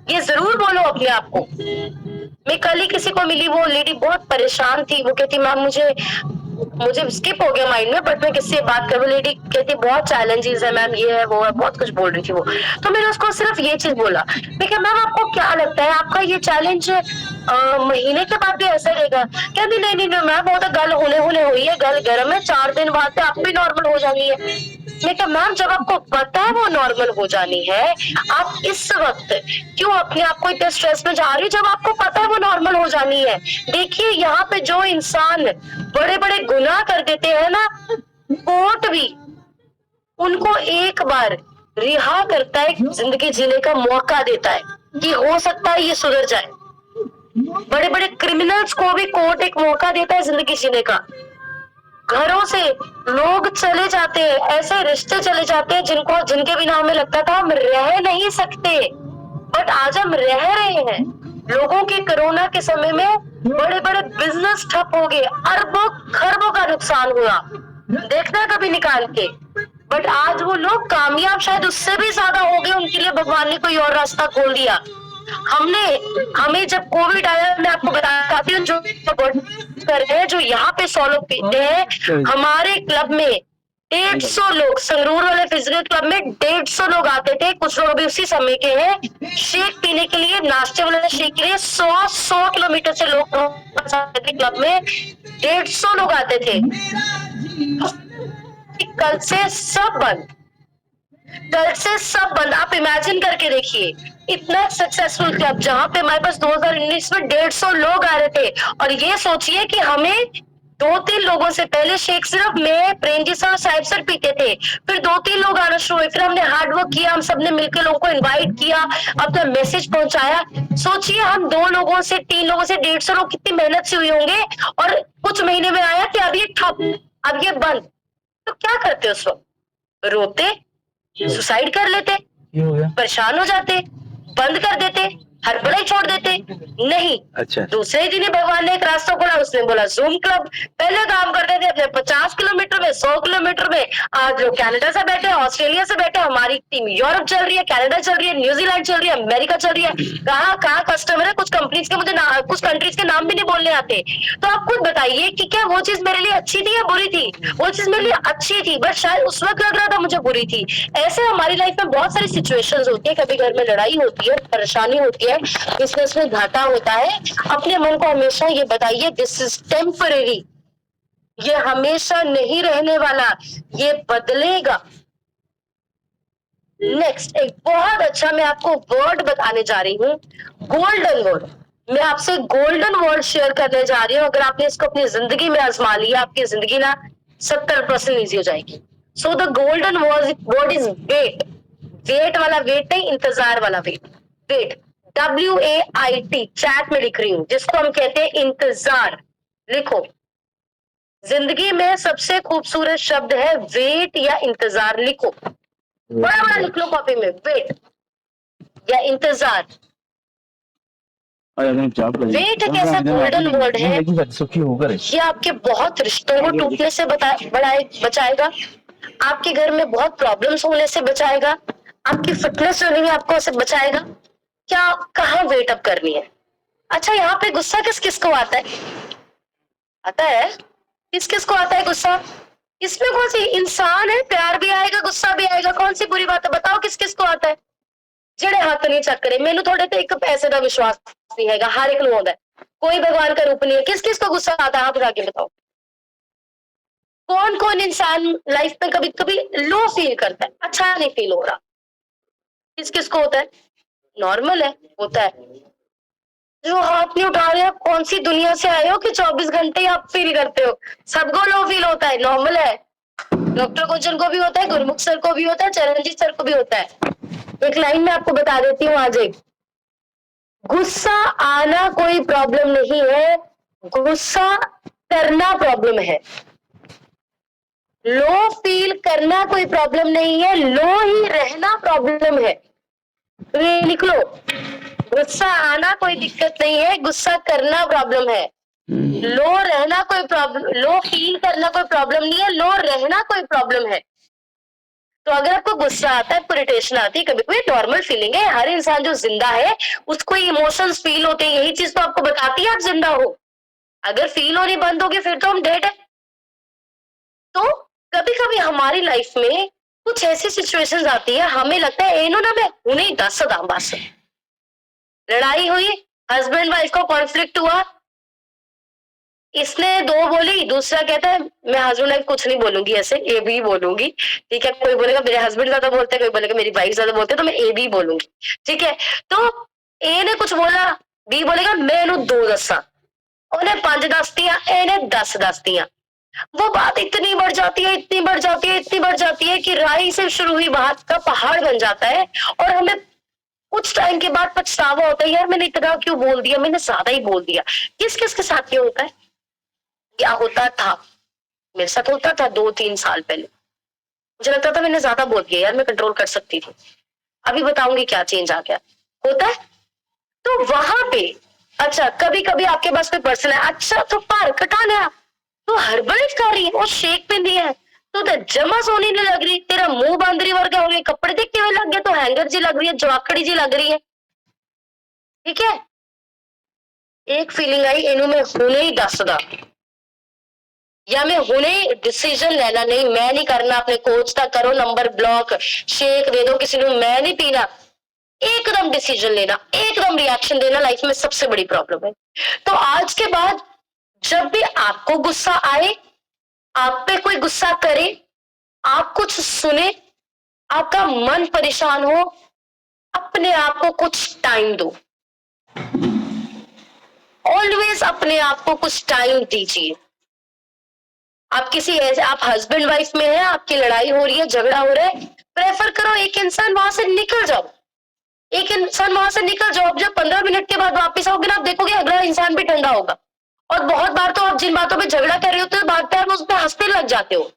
Speaker 1: ये जरूर बोलो अपने आप को। मैं कल ही किसी को मिली, वो लेडी बहुत परेशान थी, वो कहती मैम मुझे स्किप हो गया माइंड में, बट मैं किससे बात करूं। लेडी कहती बहुत चैलेंजेस है मैम, ये है वो है, बहुत कुछ बोल रही थी वो। तो मैंने उसको सिर्फ ये चीज बोला, मैं क्या मैम आपको क्या लगता है आपका ये चैलेंज महीने के बाद भी ऐसा रहेगा? कहती नहीं नहीं मैम वो तो गल होने हुई है, गल गर्म है, 4 दिन बाद तो आप भी नॉर्मल हो जानी है। मैं क्या मैम जब आपको पता है वो नॉर्मल हो जानी है, आप इस वक्त क्यों अपने आप को इतने स्ट्रेस में जा रही हो जब आपको पता है वो नॉर्मल हो जानी है? देखिए यहाँ पे जो इंसान बड़े बड़े गुनाह कर देते हैं ना, कोर्ट भी उनको एक बार रिहा करता है, जिंदगी जीने का मौका देता है कि हो सकता है ये सुधर जाए। बड़े बड़े क्रिमिनल्स को भी कोर्ट एक मौका देता है जिंदगी जीने का। घरों से लोग चले जाते हैं, ऐसे रिश्ते चले जाते हैं जिनके बिना हमें लगता था हम रह नहीं सकते, बट आज हम रह रहे हैं। लोगों के कोरोना के समय में बड़े बड़े बिजनेस ठप हो गए, अरबों खरबों का नुकसान हुआ, देखना कभी निकाल के। बट आज वो लोग कामयाब शायद उससे भी ज्यादा हो गए, उनके लिए भगवान ने कोई और रास्ता खोल दिया। हमें जब कोविड आया, मैं आपको बताती हूँ जो कर रहे हैं, जो यहाँ पे 100 लोग पीते हैं, हमारे क्लब में 150 लोग, संगरूर वाले फिजिकल क्लब में 150 लोग आते थे। कुछ लोग अभी उसी समय के हैं, शेक पीने के लिए, नाश्ते वाले शेक के लिए 100 किलोमीटर से लोग क्लब में 150 लोग आते थे। कल से सब बंद, कल से सब बंद। आप इमेजिन करके देखिए, इतना सक्सेसफुल क्लब जहां पे हमारे पास 2019 में 150 लोग आ रहे थे, और ये सोचिए कि हमें 2-3 लोगों से पहले शेख सिर्फ मैं, प्रेम जी सर, साहिब सर पीते थे, फिर 2-3 लोग आना शुरू हुए, फिर हमने हार्ड वर्क किया, हम सबने मिलकर लोगों को इनवाइट किया, अपना मैसेज पहुंचाया। सोचिए हम 2 लोगों से, 3 लोगों से 150 लोग कितनी मेहनत से हुए होंगे, और कुछ महीने में आया कि अब ये ठप, अब ये बंद। तो क्या करते उस वक्त? रोते, सुसाइड कर लेते, परेशान हो जाते, बंद कर देते, हर्बल ही छोड़ देते? नहीं।
Speaker 2: अच्छा।
Speaker 1: दूसरे ही दिन ही भगवान ने एक रास्ता खोला, उसने बोला जूम क्लब। पहले काम करते थे अपने 50 किलोमीटर में, 100 किलोमीटर में। आज लोग कनाडा से बैठे, ऑस्ट्रेलिया से बैठे, हमारी टीम यूरोप चल रही है, कनाडा चल रही है, न्यूजीलैंड चल रही है, अमेरिका चल रही है। कहाँ कहाँ कस्टमर है, कुछ कंपनीज के मुझे कुछ कंट्रीज के नाम भी नहीं बोलने आते। तो आप खुद बताइए कि क्या वो चीज मेरे लिए अच्छी थी या बुरी थी? वो चीज मेरे लिए अच्छी थी, बट शायद उस वक्त लग रहा था मुझे बुरी थी। ऐसे हमारी लाइफ में बहुत सारी सिचुएशंस होती है, कभी घर में लड़ाई होती है, परेशानी होती है, बिजनेस में घाटा होता है। अपने मन को हमेशा ये बताइए, दिस इज टेम्परेरी, ये हमेशा नहीं रहने वाला, ये बदलेगा। नेक्स्ट एक बहुत अच्छा मैं आपको वर्ड बताने जा रही हूँ, गोल्डन वर्ड। मैं आपसे गोल्डन वर्ड शेयर करने जा रही हूँ। अगर आपने इसको अपनी जिंदगी में आजमा लिया, आपकी जिंदगी ना 70% ईजी हो जाएगी। So the golden word is wait. Wait वाला वेट नहीं, इंतजार वाला वेट। वेट, WAIT, चैट में लिख रही हूँ, जिसको हम कहते हैं इंतजार। लिखो, जिंदगी में सबसे खूबसूरत शब्द है वेट या इंतजार। लिखो, बड़ा बड़ा लिख लो कॉपी में, वेट या इंतजार। वेट एक ऐसा गोल्डन वर्ड है, ये आपके बहुत रिश्तों को टूटने से बचाएगा, आपके घर में बहुत प्रॉब्लम्स होने से बचाएगा, आपकी फिटनेस जो नहीं है आपको उससे बचाएगा। क्या कहाँ वेट अप करनी है? अच्छा, यहाँ पे गुस्सा किस किस को आता है? आता है? किस किस को आता है गुस्सा? इसमें कौन सी इंसान है, प्यार भी आएगा, गुस्सा भी आएगा, कौन सी बुरी बात है? बताओ किस किस को आता है? जेड़े हाथ नहीं चक्करे, मैनू थोड़े ते एक पैसे का विश्वास नहीं है, हर एक होता है, कोई भगवान का रूप नहीं है। किस किस को गुस्सा आता है? आप उठा के बताओ। कौन कौन इंसान लाइफ में कभी कभी लो फील करता है, अच्छा नहीं फील हो रहा? किस किस को होता है? नॉर्मल है, होता है। जो हाथ नहीं उठा रहे, आप कौन सी दुनिया से आए हो कि 24 घंटे आप फील करते हो? सबको लो फील होता है, नॉर्मल है। डॉक्टर कोचन को भी होता है, गुरमुख सर को भी होता है, चरणजीत सर को भी होता है। एक लाइन में आपको बता देती हूँ आज, एक गुस्सा आना कोई प्रॉब्लम नहीं है, गुस्सा करना प्रॉब्लम है। लो फील करना कोई प्रॉब्लम नहीं है, लो ही रहना प्रॉब्लम है। तो ये लिख लो, गुस्सा आना कोई दिक्कत नहीं है, गुस्सा करना प्रॉब्लम है। लो रहना कोई प्रॉब्लम, लो फील करना कोई प्रॉब्लम नहीं है, लो रहना कोई प्रॉब्लम है। तो अगर आपको गुस्सा आता है, इरिटेशन आती है, कभी कोई नॉर्मल फीलिंग है, हर इंसान जो जिंदा है उसको इमोशंस फील होते हैं, यही चीज तो आपको बताती है आप जिंदा हो। अगर फील होनी बंद होगी फिर तो हम डेड है। तो कभी कभी हमारी लाइफ में कुछ ऐसी सिचुएशंस आती है, हमें लगता है एनो ना मैं उन्हें दस दाम बस, लड़ाई हुई, हस्बैंड वाइफ का कॉन्फ्लिक्ट हुआ, इसने दो बोली, दूसरा कहता है मैं हस्बैंड वाइफ कुछ नहीं बोलूंगी, ऐसे ए बी बोलूंगी। ठीक है, कोई बोलेगा मेरे हस्बैंड ज्यादा बोलते हैं, कोई बोलेगा मेरी वाइफ ज्यादा बोलते हैं, तो मैं ए बी बोलूंगी। ठीक है, तो ए ने कुछ बोला, बी बोलेगा मैं इन्हू 2 दसा, उन्हें 5 दस दिया, ए ने 10 दस दिया। वो बात इतनी बढ़ जाती है, इतनी बढ़ जाती है, इतनी बढ़ जाती है कि राई से शुरू हुई बात का पहाड़ बन जाता है, और हमें कुछ टाइम के बाद पछतावा होता है, यार मैंने इतना क्यों बोल दिया, मैंने ज्यादा ही बोल दिया। किस किस के साथ ये होता है? क्या होता था, मेरे साथ होता था 2-3 साल पहले। मुझे लगता था मैंने ज्यादा बोल दिया, यार मैं कंट्रोल कर सकती थी। अभी बताऊंगी क्या चेंज आ गया। होता है तो वहां पे, अच्छा कभी कभी आपके पास कोई पर्सन है, अच्छा तो पार कटा लिया, तो हर्बल कर रही है, वो शेक पे नहीं है, तो जमा सोनी नहीं लग रही, तेरा मुंह बांदरी वर्गा हो गया, कपड़े देख के लग गया तो हैंगर जी लग रही है, जवाकड़ी जी लग रही है। ठीक है, एक फीलिंग आई, इनू मैं हुने ही दस दा, या मैं हुने डिसीजन लेना, नहीं मैं नहीं करना, अपने कोच तक करो नंबर ब्लॉक, शेक दे दो किसी को, मैं नहीं पीना। एकदम डिसीजन लेना, एकदम रिएक्शन देना लाइफ में सबसे बड़ी प्रॉब्लम है। तो आज के बाद जब भी आपको गुस्सा आए, आप पे कोई गुस्सा करे, आप कुछ सुने, आपका मन परेशान हो, अपने आप को कुछ टाइम दो। ऑलवेज अपने आप को कुछ टाइम दीजिए। आप किसी ऐसे, आप हस्बैंड वाइफ में है, आपकी लड़ाई हो रही है, झगड़ा हो रहा है, प्रेफर करो एक इंसान वहां से निकल जाओ, एक इंसान वहां से निकल जाओ। जब 15 मिनट के बाद वापस आओगे ना, आप देखोगे अगला इंसान भी ठंडा होगा। और बहुत बार तो आप जिन बातों पे झगड़ा कर रहे होते हो, बात में उस पर हंसने लग जाते हो।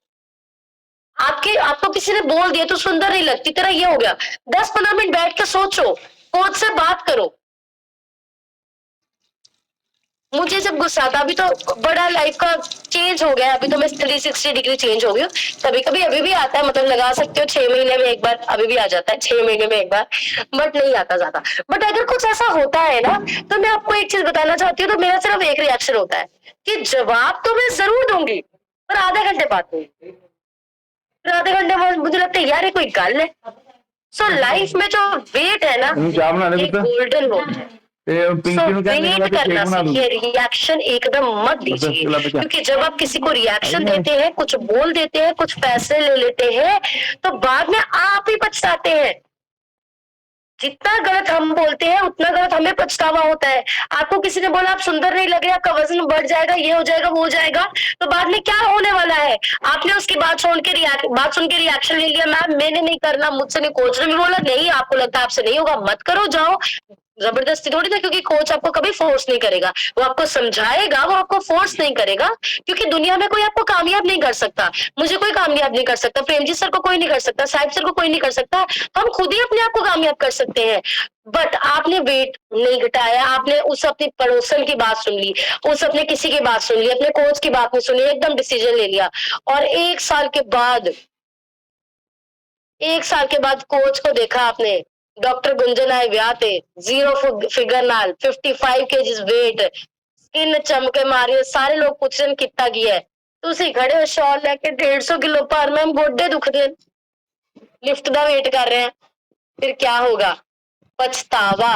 Speaker 1: आपको किसी ने बोल दिया तो सुंदर नहीं लगती, तेरा ये हो गया। 10-15 मिनट बैठ के सोचो, कोच से बात करो, मुझे जब गुस्सा आता, अभी तो बड़ा लाइफ का चेंज हो गया, अभी तो मैं 360 डिग्री चेंज हो गई हूँ। कभी कभी अभी भी आता है, मतलब लगा सकते हो 6 महीने में एक बार अभी भी आ जाता है, 6 महीने में एक बार, बट नहीं आता ज्यादा। बट अगर कुछ ऐसा होता है ना, तो मैं आपको एक चीज बताना चाहती हूँ, तो मेरा सिर्फ एक रिएक्शन होता है कि जवाब तो मैं जरूर दूंगी, पर आधे घंटे बाद दूंगी। फिर आधे घंटे बाद मुझे लगता है यार ये कोई गल है। सो लाइफ में जो वेट है ना, एक गोल्डन होता है। वेट करना सीखिए, रिएक्शन एकदम मत दीजिए, क्योंकि जब आप किसी को रिएक्शन देते हैं, कुछ बोल देते हैं, कुछ पैसे ले लेते हैं, तो बाद में आप ही पछताते हैं। जितना गलत हम बोलते हैं उतना गलत हमें पछतावा होता है। आपको किसी ने बोला आप सुंदर नहीं लग रहे, आपका वजन बढ़ जाएगा, ये हो जाएगा, वो हो जाएगा, तो बाद में क्या होने वाला है? आपने उसकी बात सुन के रिएक्शन ले लिया, मैम मैंने नहीं करना, मुझसे नहीं, कोच ने भी बोला नहीं, आपको लगता है आपसे नहीं होगा, मत करो, जाओ। जबरदस्ती थोड़ी ना, क्योंकि कोच आपको कभी फोर्स नहीं करेगा, वो आपको समझाएगा, वो आपको फोर्स नहीं करेगा, क्योंकि दुनिया में कोई आपको कामयाब नहीं कर सकता। मुझे कोई कामयाब नहीं कर सकता, प्रेमजी सर को कोई नहीं कर सकता, साहिब सर को कोई नहीं कर सकता, हम खुद ही अपने आप को कामयाब कर सकते हैं। बट आपने वेट नहीं घटाया, आपने उस अपनी पड़ोसन की बात सुन ली, उस अपने किसी की बात सुन ली, अपने कोच की बात नहीं सुनी, एकदम डिसीजन ले लिया, और 1 साल के बाद कोच को देखा आपने, डॉक्टर गुंजन आए ब्याह ते, 0 फिगर नाल, 55 kg वेट, स्किन चमके मारी, सारे लोग पूछ रहे कितना की है, तुसी खड़े हो शॉल लेके 150 किलो पर, मैम गोडे दुखते, लिफ्ट का वेट कर रहे हैं, फिर क्या होगा? पछतावा।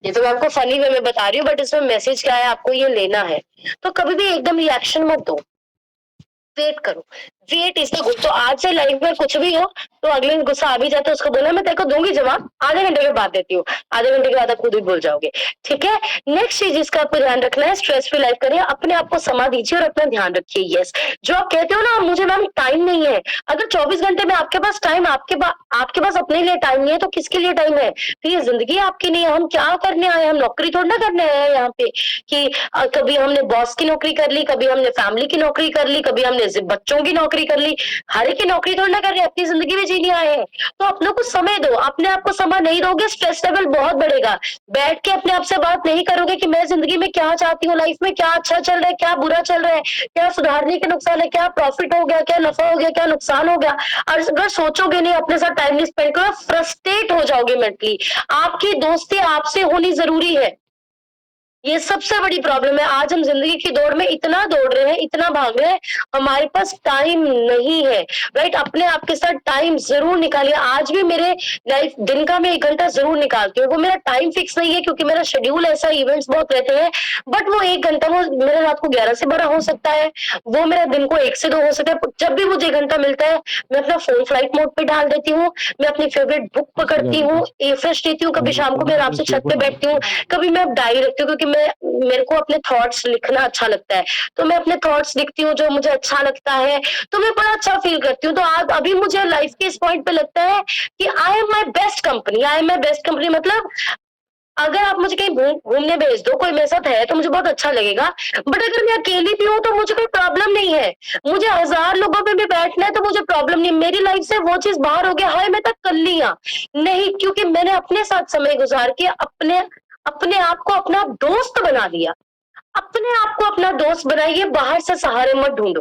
Speaker 1: ये तो मैं आपको फनी वे में बता रही हूँ, बट इसमें मैसेज क्या है, आपको ये लेना है। तो कभी भी एकदम रिएक्शन मत दो, वेट करो, वेट इज द गुड। तो आज से लाइफ में कुछ भी हो, तो अगले दिन गुस्सा आ भी जाता है, उसको बोला मैं तेरे को दूंगी जवाब, आधे घंटे के बाद देती हूँ, आधे घंटे के बाद आप खुद ही भूल जाओगे। ठीक है, नेक्स्ट चीज जिसका आपको ध्यान रखना है, स्ट्रेस फ्री लाइफ करिए, अपने आप को समा दीजिए और अपना ध्यान रखिए। यस, जो आप कहते हो ना मुझे मैम टाइम नहीं है, अगर 24 घंटे में आपके पास टाइम, आपके पास अपने लिए टाइम नहीं है, तो किसके लिए टाइम है? तो ये जिंदगी आपकी नहीं है। हम क्या करने आए, हम नौकरी थोड़ी ना करने आए हैं यहाँ पे, कि कभी हमने बॉस की नौकरी कर ली, कभी हमने फैमिली की नौकरी कर ली, कभी हमने बच्चों की नौकरी कर ली, हर एक की नौकरी थोड़ी ना कर रहे, अपनी जिंदगी में जीने आए हैं। तो अपनों को समय दो, अपने आप को समय नहीं दोगे, स्ट्रेस लेवल बहुत बढ़ेगा। बैठ के अपने आप से बात नहीं करोगे कि मैं जिंदगी में क्या चाहती हूँ, लाइफ में क्या अच्छा चल रहा है, क्या बुरा चल रहा है, क्या सुधारने के नुकसान है, क्या प्रॉफिट हो गया, क्या नफा हो गया, क्या नुकसान हो गया, और अगर सोचोगे नहीं, अपने साथ टाइम नहीं स्पेंड करो, फ्रस्ट्रेट हो जाओगे मेंटली। आपकी दोस्ती आपसे होनी जरूरी है, ये सबसे बड़ी प्रॉब्लम है। आज हम जिंदगी की दौड़ में इतना दौड़ रहे हैं, इतना भाग रहे हैं, हमारे पास टाइम नहीं है। राइट, अपने आप के साथ टाइम जरूर निकालिए। आज भी मेरे लाइफ दिन का मैं 1 घंटा जरूर निकालती हूँ, वो मेरा टाइम फिक्स नहीं है, क्योंकि मेरा शेड्यूल ऐसा, इवेंट्स बहुत रहते हैं, बट वो 1 घंटा वो मेरा रात को 11 से 12 हो सकता है, वो मेरा दिन को 1 से 2 हो सकता है। जब भी मुझे 1 घंटा मिलता है, मैं अपना फोन फ्लाइट मोड पे डाल देती हूँ, मैं अपनी फेवरेट बुक पकड़ती हूँ, ए फ्रेश लेती हूँ, कभी शाम को मैं आराम से छत पे बैठती हूँ, कभी मैं डायरी रखती हूँ, क्योंकि मेरे को अपने थॉट्स लिखना अच्छा लगता है, तो मैं अपने थॉट्स लिखती हूँ, जो मुझे अच्छा लगता है, तो मैं बड़ा अच्छा फील करती हूँ। तो आज अभी मुझे लाइफ के इस पॉइंट पे लगता है कि I am my best company, I am my best company. मतलब अगर आप मुझे कहीं घूमने भेज दो, कोई मेरे साथ है, तो मुझे बहुत अच्छा लगेगा, बट अगर मैं अकेली भी हूँ तो मुझे कोई प्रॉब्लम नहीं है। मुझे 1000 लोगों पे भी बैठना है तो मुझे प्रॉब्लम नहीं, मेरी लाइफ से वो चीज बाहर हो गया, हाय मैं तक कर लिया नहीं, क्योंकि मैंने अपने साथ समय गुजार के अपने अपने आप को अपना दोस्त बना लिया। अपने आप को अपना दोस्त बनाइए, बाहर से सहारे मत ढूंढो।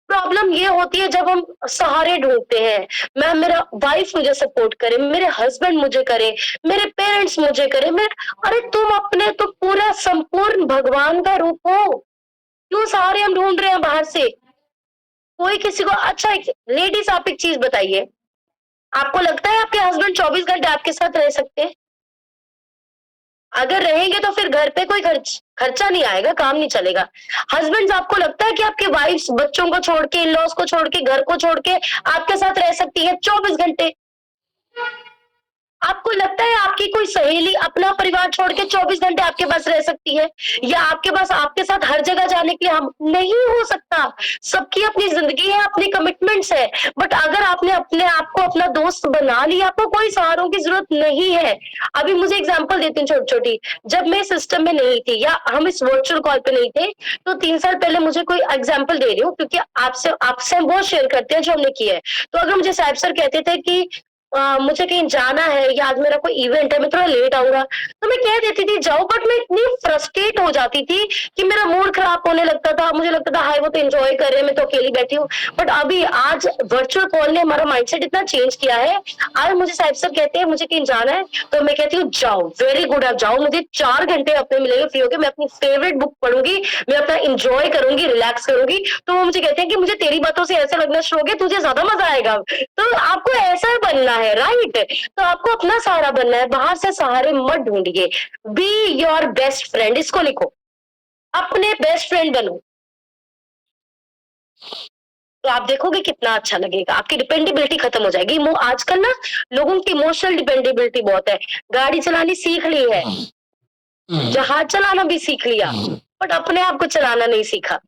Speaker 1: प्रॉब्लम ये होती है जब हम सहारे ढूंढते हैं, मैं, मेरा वाइफ मुझे सपोर्ट करे, मेरे हस्बैंड मुझे करे, मेरे पेरेंट्स मुझे करे, मेरे, अरे तुम अपने तो पूरा संपूर्ण भगवान का रूप हो, क्यों सहारे हम ढूंढ रहे हैं बाहर से? कोई किसी को, अच्छा लेडीज आप एक चीज बताइए, आपको लगता है आपके हस्बैंड 24 घंटे आपके साथ रह सकते हैं? अगर रहेंगे तो फिर घर पे कोई खर्चा नहीं आएगा, काम नहीं चलेगा। हस्बैंड्स, आपको लगता है कि आपके वाइफ्स बच्चों को छोड़ के, इन लॉज को छोड़ के, घर को छोड़ के आपके साथ रह सकती है 24 घंटे? आपको लगता है आपकी कोई सहेली अपना परिवार छोड़ के 24 घंटे आपके पास रह सकती है, या आपके पास आपके साथ हर जगह जाने के लिए? हम नहीं हो सकता। सबकी अपनी जिंदगी है, अपनी कमिटमेंट्स है, बट अगर आपने अपने आप को अपना दोस्त बना लिया, आपको कोई सहारों की जरूरत नहीं है। अभी मुझे एग्जांपल देती हूँ छोटी छोटी, जब मैं सिस्टम में नहीं थी, या हम इस वर्चुअल कॉल पे नहीं थे, तो 3 साल पहले, मुझे कोई एग्जाम्पल दे रही हूँ क्योंकि आपसे आपसे हम वो शेयर करते हैं जो हमने किया है। तो अगर मुझे साहिब सर कहते थे कि मुझे कहीं जाना है या आज मेरा कोई इवेंट है, मैं थोड़ा लेट आऊँगा, तो मैं कह देती थी जाओ, बट मैं इतनी फ्रस्ट्रेट हो जाती थी कि मेरा मूड खराब होने लगता था। मुझे लगता था हाय वो तो एन्जॉय कर रहे हैं, मैं तो अकेली बैठी हूँ। बट अभी आज वर्चुअल कॉल ने हमारा माइंडसेट इतना चेंज किया है। आज मुझे साहिब सर कहते हैं मुझे कहीं जाना है, तो मैं कहती हूँ जाओ, वेरी गुड आप जाओ, मुझे 4 घंटे अपने मिलेंगे फ्री होके, मैं अपनी फेवरेट बुक पढ़ूँगी, मैं अपना एन्जॉय करूँगी, रिलैक्स करूँगी। तो वो मुझे कहते हैं कि मुझे तेरी बातों से ऐसा लगना शुरू हो गया तुझे ज़्यादा मज़ा आएगा। तो आपको ऐसा बनना है, राइट? तो आपको अपना सहारा बनना है, बाहर से सहारे मत ढूंढिए। बी योर बेस्ट फ्रेंड, इसको लिखो, अपने बेस्ट फ्रेंड बनो। तो आप देखोगे कितना अच्छा लगेगा, आपकी डिपेंडेबिलिटी खत्म हो जाएगी। आजकल ना लोगों की इमोशनल डिपेंडेबिलिटी बहुत है। गाड़ी चलानी सीख ली है, जहाज चलाना भी सीख लिया, बट अपने आप को चलाना नहीं सीखा।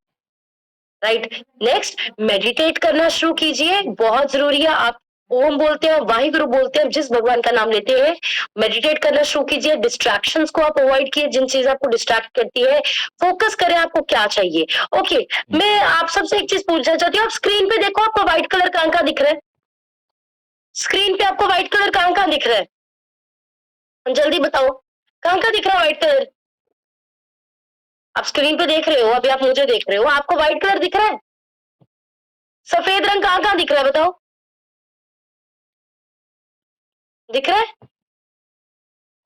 Speaker 1: राइट? नेक्स्ट, मेडिटेट करना शुरू कीजिए, बहुत जरूरी है। आप ओम बोलते हैं, वाहिगुरु बोलते हैं, जिस भगवान का नाम लेते हैं, मेडिटेट करना शुरू कीजिए। डिस्ट्रैक्शंस को आप अवॉइड कीजिए, जिन चीज आपको डिस्ट्रैक्ट करती है, फोकस करें आपको क्या चाहिए। ओके, मैं आप सबसे एक चीज पूछना चाहती हूँ, आप स्क्रीन पे देखो, आपको व्हाइट कलर कहाँ कहाँ दिख रहा है? स्क्रीन पे आपको व्हाइट कलर कहाँ कहाँ दिख रहा है? जल्दी बताओ, कहाँ कहाँ दिख रहा है व्हाइट कलर? आप स्क्रीन पे देख रहे हो, अभी आप मुझे देख रहे हो, आपको व्हाइट कलर दिख रहा है? सफेद रंग कहाँ कहाँ दिख रहा है बताओ? दिख रहा है?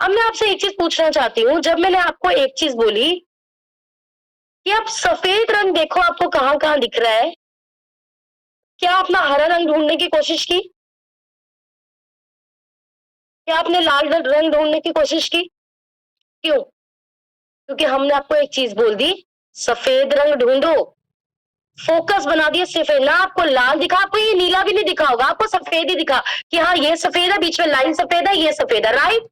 Speaker 1: अब मैं आपसे एक चीज पूछना चाहती हूँ, जब मैंने आपको एक चीज बोली कि आप सफेद रंग देखो, आपको कहाँ कहाँ दिख रहा है, क्या आपने हरा रंग ढूंढने की कोशिश की? क्या आपने लाल रंग ढूंढने की कोशिश की? क्यों? क्योंकि हमने आपको एक चीज बोल दी, सफेद रंग ढूंढो, फोकस बना दिया सफेद। ना आपको लाल दिखा, आपको ये नीला भी नहीं दिखा होगा, आपको सफेद ही दिखा कि हाँ ये सफेद है, बीच में लाइन सफेद है, ये सफेद है, राइट?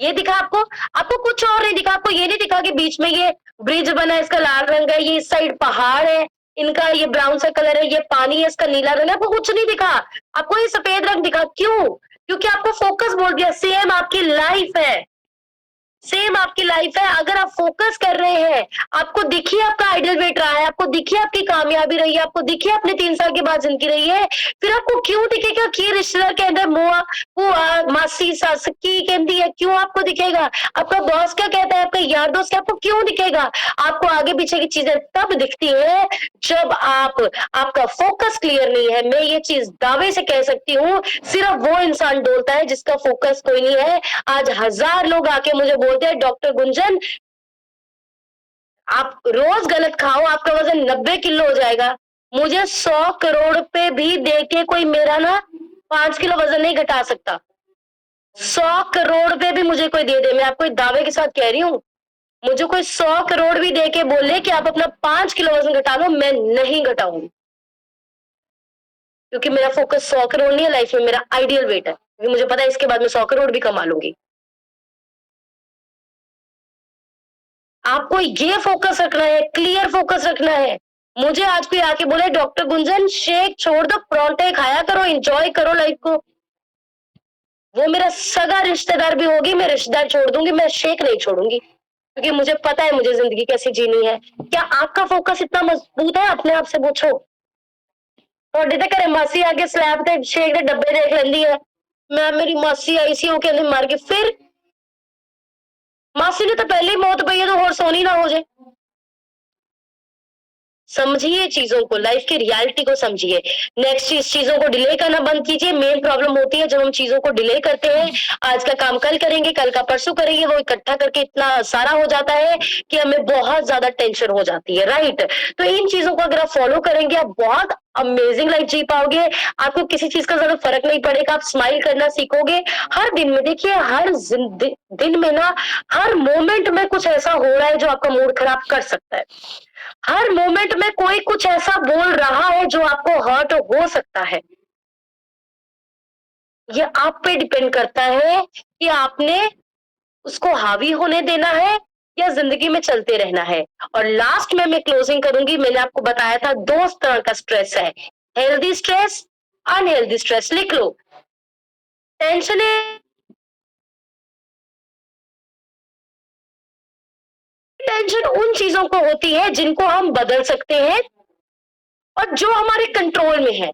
Speaker 1: ये दिखा आपको, आपको कुछ और नहीं दिखा, आपको ये नहीं दिखा कि बीच में ये ब्रिज बना है, इसका लाल रंग है, ये इस साइड पहाड़ है, इनका ये ब्राउन सा कलर है, ये पानी है, इसका नीला रंग है, आपको कुछ नहीं दिखा, आपको ये सफेद रंग दिखा। क्यों? क्योंकि आपको फोकस बोल दिया। सेम आपकी लाइफ है, सेम आपकी लाइफ है। अगर आप फोकस कर रहे हैं, आपको दिखिए आपका आइडियल वेट रहा है, आपको दिखिए आपकी कामयाबी रही है, आपको दिखिए अपने 3 साल के बाद जिंदगी रही है, फिर आपको क्यों दिखेगा कि रिश्तेदार के अंदर मुआ बुआ मासी सास की कहती है, क्यों आपको दिखेगा? आपका बॉस क्या कहता है, आपका यार दोस्त क्या, आपको क्यों दिखेगा? आपको आगे पीछे की चीजें तब दिखती है जब आपका फोकस क्लियर नहीं है। मैं ये चीज दावे से कह सकती हूँ, सिर्फ वो इंसान डोलता है जिसका फोकस कोई नहीं है। आज 1000 लोग आके मुझे बोलते हैं डॉक्टर गुंजन आप रोज गलत खाओ, आपका वजन 90 किलो हो जाएगा। मुझे 100 करोड़ पे भी देके कोई मेरा ना 5 किलो वजन नहीं घटा सकता। 100 करोड़ पे भी मुझे कोई दे दे, मैं आपको एक दावे के साथ कह रही हूँ, मुझे कोई 100 करोड़ भी दे के बोले कि आप अपना 5 किलो वजन घटा लो, मैं नहीं घटाऊंगी। क्योंकि मेरा फोकस 100 करोड़ नहीं है लाइफ में, मेरा आइडियल वेट है, क्योंकि मुझे पता है इसके बाद मैं 100 करोड़ भी कमा लूंगी। आपको ये फोकस रखना है, क्लियर फोकस रखना है। मुझे आज कोई आके बोले डॉक्टर गुंजन शेक छोड़ दो, परांठे खाया करो, एंजॉय करो लाइफ को, वो मेरा सगा रिश्तेदार भी होगी, मैं रिश्तेदार छोड़ दूंगी, मैं शेक नहीं छोड़ूंगी, क्योंकि मुझे पता है मुझे जिंदगी कैसी जीनी है। क्या आपका फोकस इतना मजबूत है? अपने आप से पूछो। ਤੁਹਾਡੇ ਤੇ ਘਰੇ ਮਾਸੀ ਆ ਕੇ ਸਲੈਬ ਤੇ ਸ਼ੇਕ ਦੇ ਡੱਬੇ ਦੇਖ ਲੈਂਦੀ ਹੈ, ਮੈਂ ਮੇਰੀ ਮਾਸੀ ਆਈ ਸੀ ਉਹ ਕਹਿੰਦੇ ਮਰ ਗਈ, ਫਿਰ मासी ने तो पहले ही मौत पई है, तो और सोनी ना हो जाए। समझिए चीजों को, लाइफ की रियलिटी को समझिए। नेक्स्ट चीज, चीजों को डिले करना बंद कीजिए। मेन प्रॉब्लम होती है जब हम चीजों को डिले करते हैं, आज का काम कल करेंगे, कल का परसों करेंगे, वो इकट्ठा करके इतना सारा हो जाता है कि हमें बहुत ज्यादा टेंशन हो जाती है, राइट? तो इन चीजों को अगर आप फॉलो करेंगे, आप बहुत अमेजिंग लाइफ जी पाओगे, आपको किसी चीज का ज्यादा फर्क नहीं पड़ेगा, आप स्माइल करना सीखोगे हर दिन में। देखिए हर दिन में ना, हर मोमेंट में कुछ ऐसा हो रहा है जो आपका मूड खराब कर सकता है। हर मोमेंट में कोई कुछ ऐसा बोल रहा है जो आपको हर्ट हो सकता है। ये आप पे डिपेंड करता है कि आपने उसको हावी होने देना है या जिंदगी में चलते रहना है। और लास्ट में मैं क्लोजिंग करूंगी, मैंने आपको बताया था 2 तरह का स्ट्रेस है, हेल्दी स्ट्रेस, अनहेल्दी स्ट्रेस। लिख लो, टेंशन टेंशन उन चीजों को होती है जिनको हम बदल सकते हैं और जो हमारे कंट्रोल में है।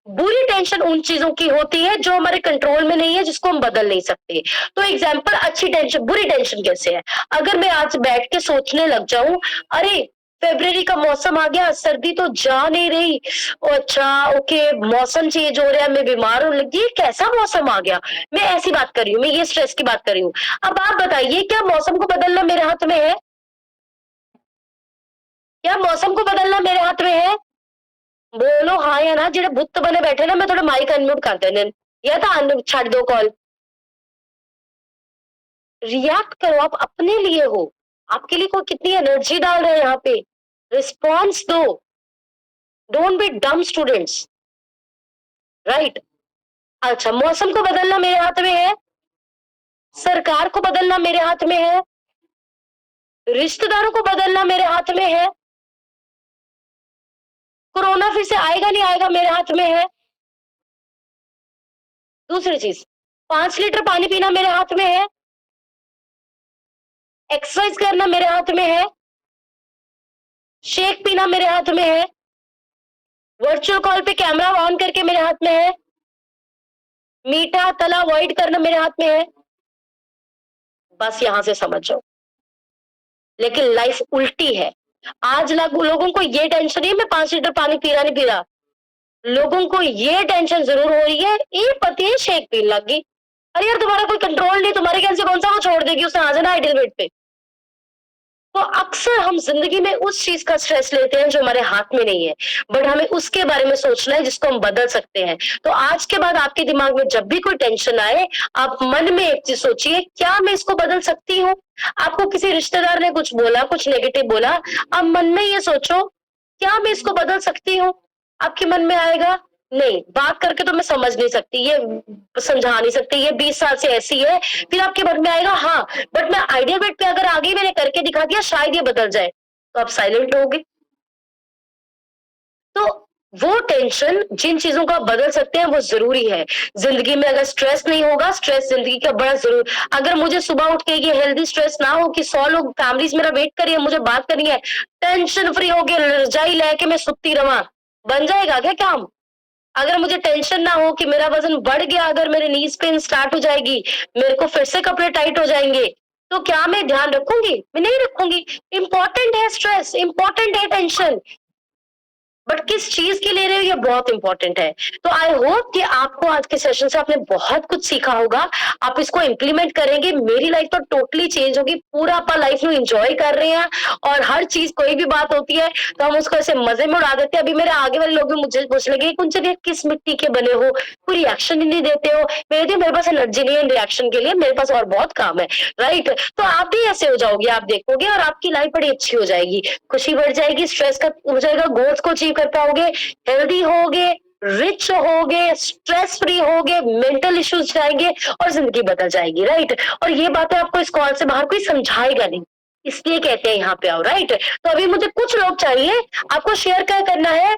Speaker 1: बुरी टेंशन उन चीजों की होती है जो हमारे कंट्रोल में नहीं है, जिसको हम बदल नहीं सकते। तो एग्जाम्पल, अच्छी टेंशन, बुरी टेंशन कैसे है? अगर मैं आज बैठ के सोचने लग जाऊं, अरे फेब्रवरी का मौसम आ गया, सर्दी तो जा नहीं रही, अच्छा ओके, मौसम चेंज हो रहा है, मैं बीमार होने लगी, ये कैसा मौसम आ गया? मैं ऐसी बात कर रही हूँ, मैं ये स्ट्रेस की बात कर रही हूँ। अब आप बताइए, क्या मौसम को बदलना मेरे हाथ में है? क्या मौसम को बदलना मेरे हाथ में है? बोलो हाँ या ना। जेडे भूत बने बैठे ना, मैं थोड़ा माइक अनम्यूट कर देने, या तो छੱਡ दो कॉल। रिएक्ट करो, आप अपने लिए हो, आपके लिए कोई कितनी एनर्जी डाल रहे हैं यहाँ पे, रिस्पॉन्स दो, डोंट बी डम स्टूडेंट्स, राइट? अच्छा, मौसम को बदलना मेरे हाथ में है, सरकार को बदलना मेरे हाथ में है, रिश्तेदारों को बदलना मेरे हाथ में है, कोरोना फिर से आएगा नहीं आएगा मेरे हाथ में है। दूसरी चीज, 5 लीटर पानी पीना मेरे हाथ में है, एक्सरसाइज करना मेरे हाथ में है, शेक पीना मेरे हाथ में है, वर्चुअल कॉल पे कैमरा ऑन करके मेरे हाथ में है, मीठा तला अवॉइड करना मेरे हाथ में है। बस यहां से समझ जाओ। लेकिन लाइफ उल्टी है। आज लोगों को ये टेंशन नहीं है मैं 5 लीटर पानी पी रहा नहीं पी रहा, लोगों को ये टेंशन जरूर हो रही है, ये पति है शेक पीने लगी। अरे यार, तुम्हारा कोई कंट्रोल नहीं, तुम्हारे कैसे कौन सा वो छोड़ देगी, उसने आ जाना आइडियल वेट पे। तो अक्सर हम जिंदगी में उस चीज का स्ट्रेस लेते हैं जो हमारे हाथ में नहीं है, बट हमें उसके बारे में सोचना है जिसको हम बदल सकते हैं। तो आज के बाद आपके दिमाग में जब भी कोई टेंशन आए, आप मन में एक चीज सोचिए, क्या मैं इसको बदल सकती हूँ? आपको किसी रिश्तेदार ने कुछ बोला, कुछ नेगेटिव बोला, आप मन में ये सोचो, क्या मैं इसको बदल सकती हूँ? आपके मन में आएगा, नहीं बात करके तो मैं समझ नहीं सकती, ये समझा नहीं सकती, ये 20 साल से ऐसी है। फिर आपके मन में आएगा, हाँ बट मैं आइडियल बेट पे अगर आ गई, मैंने करके दिखा दिया, शायद ये बदल जाए, तो आप साइलेंट रहोगे। तो वो टेंशन, जिन चीजों को आप बदल सकते हैं वो जरूरी है जिंदगी में। अगर स्ट्रेस नहीं होगा, स्ट्रेस जिंदगी का बड़ा जरूर, अगर मुझे सुबह उठ के ये हेल्दी स्ट्रेस ना हो कि 100 लोग फैमिलीज मेरा वेट करिए, मुझे बात करनी है, टेंशन फ्री होके रजाई लेके मैं सुती रवा, बन जाएगा क्या काम? अगर मुझे टेंशन ना हो कि मेरा वजन बढ़ गया, अगर मेरे नीज पेन स्टार्ट हो जाएगी, मेरे को फिर से कपड़े टाइट हो जाएंगे, तो क्या मैं ध्यान रखूंगी? मैं नहीं रखूंगी। इंपॉर्टेंट है स्ट्रेस, इंपॉर्टेंट है टेंशन, बट किस चीज के ले रहे हो ये बहुत इंपॉर्टेंट है। तो आई होप कि आपको आज के सेशन से आपने बहुत कुछ सीखा होगा, आप इसको इम्प्लीमेंट करेंगे, मेरी लाइफ तो टोटली चेंज होगी, पूरा अपना लाइफ में इंजॉय कर रहे हैं, और हर चीज, कोई भी बात होती है तो हम उसको ऐसे मजे में उड़ा देते हैं। अभी मेरे आगे वाले लोग भी मुझे पूछ लगे, कुंजन किस मिट्टी के बने हो, कोई रिएक्शन ही नहीं देते हो। मेरे पास एनर्जी नहीं है रिएक्शन के लिए, मेरे पास और बहुत काम है, राइट? तो आप भी ऐसे हो जाओगे, आप देखोगे, और आपकी लाइफ बड़ी अच्छी हो जाएगी, खुशी बढ़ जाएगी, स्ट्रेस का हो जाएगा, गोल्स को अचीव कर पाओगे, हेल्दी होगे, रिच होगे, स्ट्रेस फ्री होगे, मेंटल इश्यूज जाएंगे, और जिंदगी बदल जाएगी, राइट? और ये बातें आपको इस कॉल से बाहर कोई समझाएगा नहीं, इसलिए कहते हैं यहाँ पे आओ, राइट? तो अभी मुझे कुछ लोग चाहिए, आपको शेयर क्या करना है,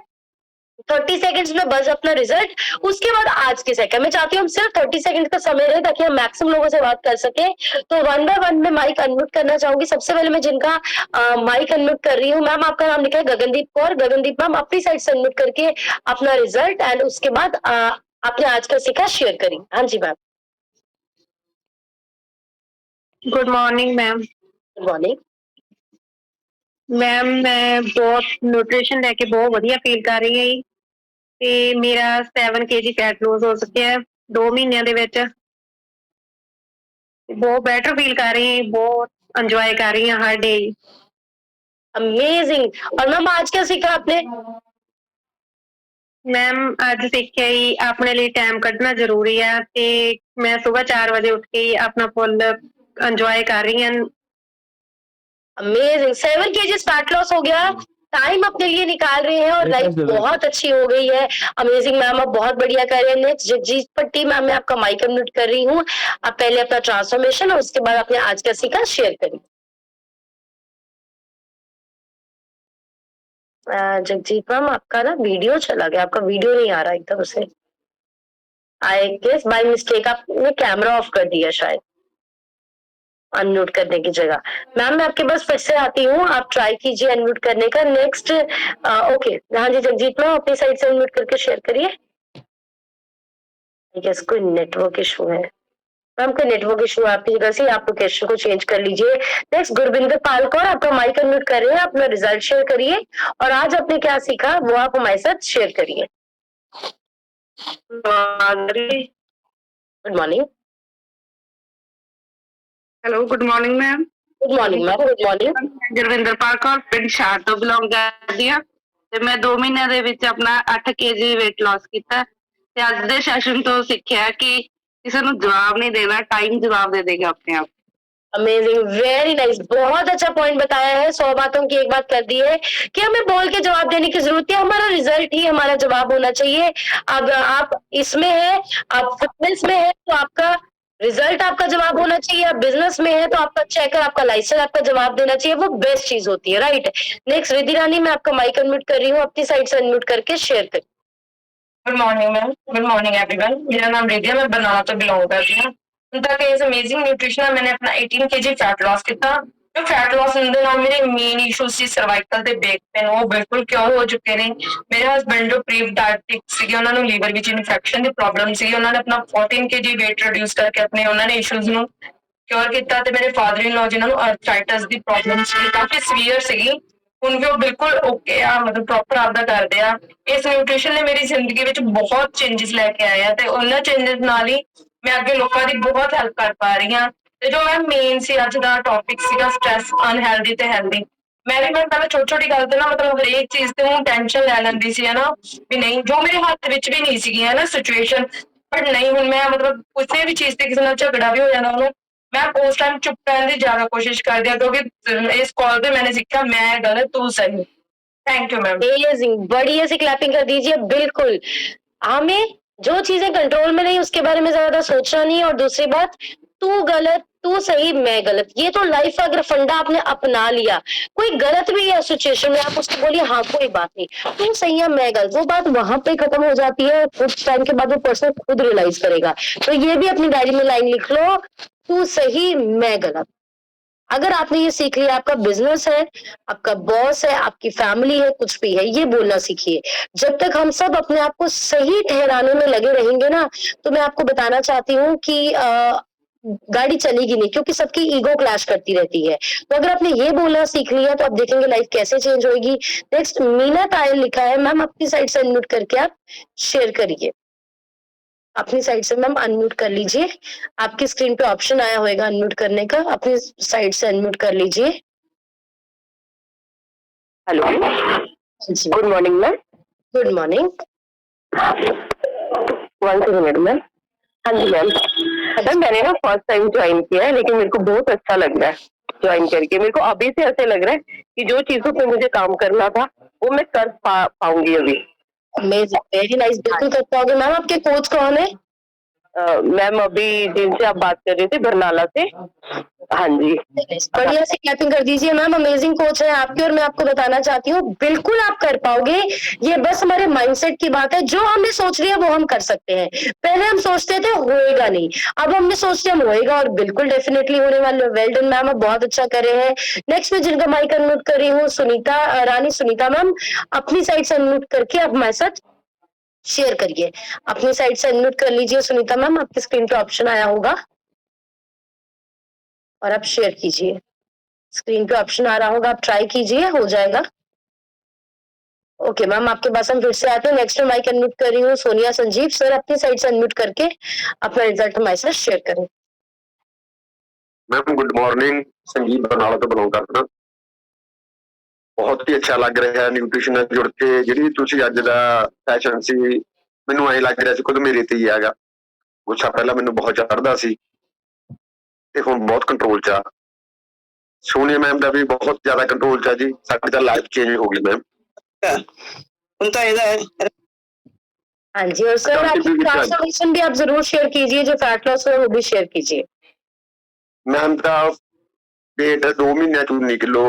Speaker 1: 30 सेकेंड्स में बस अपना रिजल्ट, उसके बाद आज के सेकंड मैं चाहती हूँ हम सिर्फ 30 सेकेंड का समय रहे, ताकि हम मैक्सिमम लोगों से बात कर सके। तो वन बाय वन में माइक अनम्यूट करना चाहूंगी। सबसे पहले मैं जिनका माइक अनम्यूट कर रही हूँ, मैम आपका नाम लिखा है गगनदीप कौर। गगनदीप मैम, अपनी साइड से अनम्यूट करके अपना रिजल्ट एंड उसके बाद आपने आज का सीखा शेयर करी। हाँ जी ma'am.
Speaker 2: Good morning ma'am.
Speaker 1: Good morning
Speaker 2: ma'am ਮੈਂ ਬਹੁਤ ਨਿਊਟ੍ਰੀਸ਼ਨ ਲੈ ਕੇ ਬਹੁਤ ਵਧੀਆ ਫੀਲ ਕਰ ਰਹੀ ਹਾਂ ਜੀ, ਤੇ ਮੇਰਾ 7 kg ਫੈਟ ਲੂਜ਼ ਹੋ ਚੁੱਕਿਆ ਹੈ 2 ਮਹੀਨਿਆਂ ਦੇ ਵਿੱਚ। ਬਹੁਤ ਬੈਟਰ ਫੀਲ ਕਰ ਰਹੀ ਹਾਂ, ਬਹੁਤ ਇੰਜॉय कर रही ਹਾਂ हर डे।
Speaker 1: अमेजिंग। और मैम आज क्या सीखा आपने?
Speaker 2: मैम ਅੱਜ ਸਿੱਖਿਆ ਹੀ ਆਪਣੇ ਲਈ ਟਾਈਮ ਕੱਢਣਾ ਜ਼ਰੂਰੀ ਆ, ਤੇ ਮੈਂ ਸਵੇਰ 4 ਵਜੇ ਉੱਠ ਕੇ ਆਪਣਾ ਫੁੱਲ ਇੰਜॉय कर रही ਹਾਂ।
Speaker 1: अमेजिंग, 7 kg फैट लॉस हो गया, टाइम अपने लिए निकाल रहे हैं, और लाइफ बहुत अच्छी हो गई है। अमेजिंग मैम, आप बहुत बढ़िया कर रहे हैं। नेक्स्ट जगजीत पट्टी मैम, मैं आपका माइक अनम्यूट कर रही हूँ, आप पहले अपना ट्रांसफॉर्मेशन और उसके बाद आपने आज का सीखा शेयर करिए। जगजीत मैम, आपका ना वीडियो चला गया, आपका वीडियो नहीं आ रहा एकदम से, आई गेस बाय मिस्टेक आपने कैमरा ऑफ कर दिया शायद अनम्यूट करने की जगह। मैम मैं आपके पास फिर से आती हूँ, आप ट्राई कीजिए अनम्यूट करने का। नेक्स्ट ओके, हाँ जी जगजीत मैम, अपनी साइड से अनम्यूट करके शेयर करिए। आई गेस कोई नेटवर्क इशू है। मैम कोई नेटवर्क इशू है आपकी जगह से, आप लोकेशन को चेंज कर लीजिए। नेक्स्ट गुरविंदर पालकौर, आपका माइक अनम्यूट कर रहे हैं, अपना रिजल्ट शेयर करिए और आज आपने क्या सीखा वो आप हमारे साथ शेयर करिए। Good morning.
Speaker 2: Hello, good morning ma'am.
Speaker 1: Good morning ma'am. Good morning.
Speaker 2: Gurvinder Palkaur ਪਿੰਡ ਸ਼ਾਹ ਤੋਂ ਬਿਲੋਂਗ ਕਰਦੀ ਹਾਂ ਤੇ ਮੈਂ 2 ਮਹੀਨਿਆਂ ਦੇ ਵਿੱਚ ਆਪਣਾ 8 ਕੇਜੀ weight loss ਕੀਤਾ ਤੇ ਅੱਜ ਦੇ ਸੈਸ਼ਨ ਤੋਂ ਸਿੱਖਿਆ ਕਿ ਕਿਸੇ ਨੂੰ ਜਵਾਬ ਨਹੀਂ ਦੇਣਾ, ਟਾਈਮ ਜਵਾਬ ਦੇ ਦੇਗਾ ਆਪਣੇ ਆਪ।
Speaker 1: अमेजिंग, वेरी नाइस, बहुत अच्छा पॉइंट बताया है। 100 बातों की एक बात कर दी है कि हमें बोल के जवाब देने की जरूरत है, हमारा रिजल्ट ही हमारा जवाब होना चाहिए। अब आप इसमें है, आप फिटनेस में है तो आपका रिजल्ट आपका जवाब होना चाहिए, आप बिजनेस में है तो आपका चेकर, आपका लाइसेंस आपका जवाब देना चाहिए, वो बेस्ट चीज होती है, राइट। नेक्स्ट रिद्धि रानी, मैं आपका माइक अनम्यूट कर रही हूँ, अपनी साइड से अनम्यूट करके शेयर करिए।
Speaker 3: Good morning ma'am. Good morning everyone. मेरा नाम रिद्धिया, मैं बरनाला तो बिलोंग करती हूँ। ਹੁਣ ਤੱਕ ਇਸ ਅਮੇਜ਼ਿੰਗ ਨਿਊਟ੍ਰੀਸ਼ਨ ਨਾਲ ਮੈंने ਆਪਣਾ 18 kg ਫੈਟ ਲਾਸ ਕੀਤਾ। ਜੋ ਫੈਟ ਲਾਸ ਹੋਣ ਦੇ ਨਾਲ ਮੇਰੇ ਮੇਨ ਇਸ਼ੂ ਸੀ ਸਰਵਾਈਕਲ ਤੇ ਬੈਕ ਪੇਨ, ਉਹ ਬਿਲਕੁਲ ਕਿਉਰ ਹੋ ਚੁੱਕੇ ਨੇ। ਮੇਰੇ ਹਸਬੰਡ ਜੋ ਪ੍ਰੀ ਡਾਇਬਟਿਕ ਸੀਗੇ, ਉਹਨਾਂ ਨੂੰ ਲੀਵਰ ਵਿੱਚ ਇਨਫੈਕਸ਼ਨ ਦੀ ਪ੍ਰੋਬਲਮ ਸੀ, ਉਹਨਾਂ ਨੇ ਆਪਣਾ 14 kg weight ਰਿਡਿਊਸ ਕਰਕੇ ਆਪਣੇ ਉਹਨਾਂ ਨੇ ਇਸ਼ੂਜ਼ ਨੂੰ ਕਿਉਰ ਕੀਤਾ। ਤੇ ਮੇਰੇ ਫਾਦਰ ਇਨ ਲਾ ਜਿਨ੍ਹਾਂ ਨੂੰ ਅਰਥਰਾਈਟਸ ਦੀ ਪ੍ਰੋਬਲਮ ਸੀ, ਕਾਫੀ ਸੀਵੀਅਰ ਸੀਗੀ, ਹੁਣ ਵੀ ਉਹ ਬਿਲਕੁਲ ਓਕੇ ਆ, ਮਤਲਬ ਪ੍ਰੋਪਰ ਆਪਦਾ ਕਰਦੇ ਆ। ਇਸ ਨਿਊਟ੍ਰੀਸ਼ਨ ਨੇ ਮੇਰੀ ਜ਼ਿੰਦਗੀ ਵਿੱਚ ਬਹੁਤ ਚੇਂਜਸ ਲੈ ਕੇ ਆਏ ਆ ਤੇ ਉਹਨਾਂ ਚੇਂਜਸ ਨਾਲ ਹੀ ਮੈਂ ਅੱਗੇ ਲੋਕਾਂ ਦੀ ਬਹੁਤ ਹੈਲਪ ਕਰ ਪਾ ਰਹੀ ਹਾਂ। ਤੇ ਜੋ ਮੈਂ ਮੇਨ ਸੀ ਅੱਜ ਦਾ ਟੌਪਿਕ ਸੀਗਾ ਸਟ੍ਰੈਸ, ਅਨਹੈਲਦੀ ਤੇ ਹੈਲਦੀ। ਮੈਂ ਵੀ ਪਹਿਲਾਂ ਛੋਟੀ ਛੋਟੀ ਗੱਲ ਤੇ ਨਾ ਮਤਲਬ ਹਰੇਕ ਚੀਜ਼ ਤੇ ਹੁਣ ਟੈਨਸ਼ਨ ਲੈ ਲੈਂਦੀ ਸੀ, ਹਨਾ, ਵੀ ਨਹੀਂ ਜੋ ਮੇਰੇ ਹੱਥ ਵਿੱਚ ਵੀ ਨਹੀਂ ਸੀਗੀ ਹਨਾ ਸਿਚੁਏਸ਼ਨ, ਬਟ ਨਹੀਂ ਹੁਣ ਮੈਂ ਮਤਲਬ ਕਿਸੇ ਵੀ ਚੀਜ਼ ਤੇ ਕਿਸੇ ਨਾਲ ਝਗੜਾ ਵੀ ਹੋ ਜਾਣਾ ਉਹਨੂੰ मैं उस टाइम चुप रहने की ज्यादा कोशिश कर दिया, क्योंकि इस कॉल पे मैंने सीखा मैं गलत तू सही। Thank you ma'am.
Speaker 1: अमेजिंग, बढ़िया से क्लैपिंग कर दीजिए। बिल्कुल, हमें जो चीजें कंट्रोल में नहीं उसके बारे में ज्यादा सोचना नहीं। और दूसरी बात, तू गलत तू सही मैं गलत, ये तो लाइफ का अगर फंडा आपने अपना लिया, कोई गलत भी है सिचुएशन में, आप उसको बोलिए हाँ कोई बात नहीं, तू सही है मैं गलत, वो बात वहां पे खत्म हो जाती है। कुछ टाइम के बाद वो पर्सन खुद रियलाइज करेगा। तो ये भी अपनी डायरी में लाइन लिख लो, तू सही मैं गलत। अगर आपने ये सीख लिया, आपका बिजनेस है, आपका बॉस है, आपकी फैमिली है, कुछ भी है, ये बोलना सीखिए। जब तक हम सब अपने आप को सही ठहराने में लगे रहेंगे ना, तो मैं आपको बताना चाहती हूँ कि गाड़ी चलेगी नहीं, क्योंकि सबकी ईगो क्लैश करती रहती है। तो अगर आपने ये बोलना सीख लिया तो आप देखेंगे लाइफ कैसे चेंज होगी। नेक्स्ट मीना तायल लिखा है, मैम अपनी साइड से अनम्यूट करके आप शेयर करिए। अपनी साइड से मैम अनम्यूट कर लीजिए, आपकी स्क्रीन पे ऑप्शन आया होगा अनम्यूट करने का, अपनी साइड से अनम्यूट कर लीजिए।
Speaker 2: Hello, good morning ma'am.
Speaker 1: Good morning.
Speaker 2: 1 minute ma'am. हाँ जी मैम। मैम मैंने ना फर्स्ट टाइम ज्वाइन किया है, लेकिन मेरे को बहुत अच्छा लग रहा है ज्वाइन करके। मेरे को अभी से ऐसे लग रहा है कि जो चीजों पे मुझे काम करना था वो मैं कर पाऊंगी अभी।
Speaker 1: वेरी नाइस, बिल्कुल कर पाओगे। मैम आपके कोच कौन है?
Speaker 2: मैम अभी जिनसे आप बात कर रही थी बरनाला से। हाँ जी,
Speaker 1: बढ़िया से क्लैपिंग कर दीजिए। मैम अमेजिंग कोच है आपकी, और मैं आपको बताना चाहती हूँ बिल्कुल आप कर पाओगे। ये बस हमारे माइंडसेट की बात है, जो हमने सोच लिया वो हम कर सकते हैं। पहले हम सोचते थे होएगा नहीं, अब हमने सोचते हम होएगा, और बिल्कुल डेफिनेटली होने वाले। वेल डन मैम, आप बहुत अच्छा कर रहे हैं। नेक्स्ट में जिनका माइक अनम्यूट कर रही हूँ, सुनीता रानी। सुनीता मैम अपनी साइड से अनम्यूट करके आप हमारे साथ शेयर करिए। अपनी साइड से अनम्यूट कर लीजिए सुनीता मैम, आपकी स्क्रीन पे ऑप्शन आया होगा और आप शेयर कीजिए। स्क्रीन पे ऑप्शन आ रहा होगा, आप ट्राई कीजिए, हो जाएगा। ओके मैम, आपके पास हम फिर से आते हैं। नेक्स्ट में माइक अनम्यूट कर रही हूँ सोनिया संजीव। सर अपनी साइड से अनम्यूट करके अपना रिजल्ट हमारे साथ शेयर करें।
Speaker 4: Ma'am good morning, Sanjeev Barnala तो बिलोंग करदा। बहुत ही अच्छा लग रहा है न्यूट्रिशन ਨਾਲ जुड़ के। ਜਿਹੜੀ ਤੁਸੀਂ ਅੱਜ ਦਾ ਸੈਸ਼ਨ ਸੀ, ਮੈਨੂੰ ਐਂ ਲੱਗ ਰਿਹਾ ਸੀ ਖੁਦ ਮੇਰੇ ਤੇ ਹੀ ਹੈਗਾ। ਗੁੱਸਾ ਪਹਿਲਾਂ ਮੈਨੂੰ ਬਹੁਤ ਚੜਦਾ ਸੀ ਤੇ ਹੁਣ ਬਹੁਤ ਕੰਟਰੋਲ 'ਚ ਆ। ਸੋਨੀਆ ਮੈਮ ਦਾ ਵੀ ਬਹੁਤ ਜ਼ਿਆਦਾ ਕੰਟਰੋਲ 'ਚ ਆ ਜੀ। ਸਾਡੀ ਤਾਂ ਲਾਈਫ ਚੇਂਜ हो गई मैम।
Speaker 2: ਹੁਣ ਤਾਂ ਇਹਦਾ
Speaker 1: हाँ जी, और सर आपकी ट्रांसफॉर्मेशन भी आप जरूर शेयर कीजिए, जो फैट लॉस हुआ वो भी शेयर कीजिए।
Speaker 4: मैम का वेट 2 महीनਿਆਂ 'ਚ 19 किलो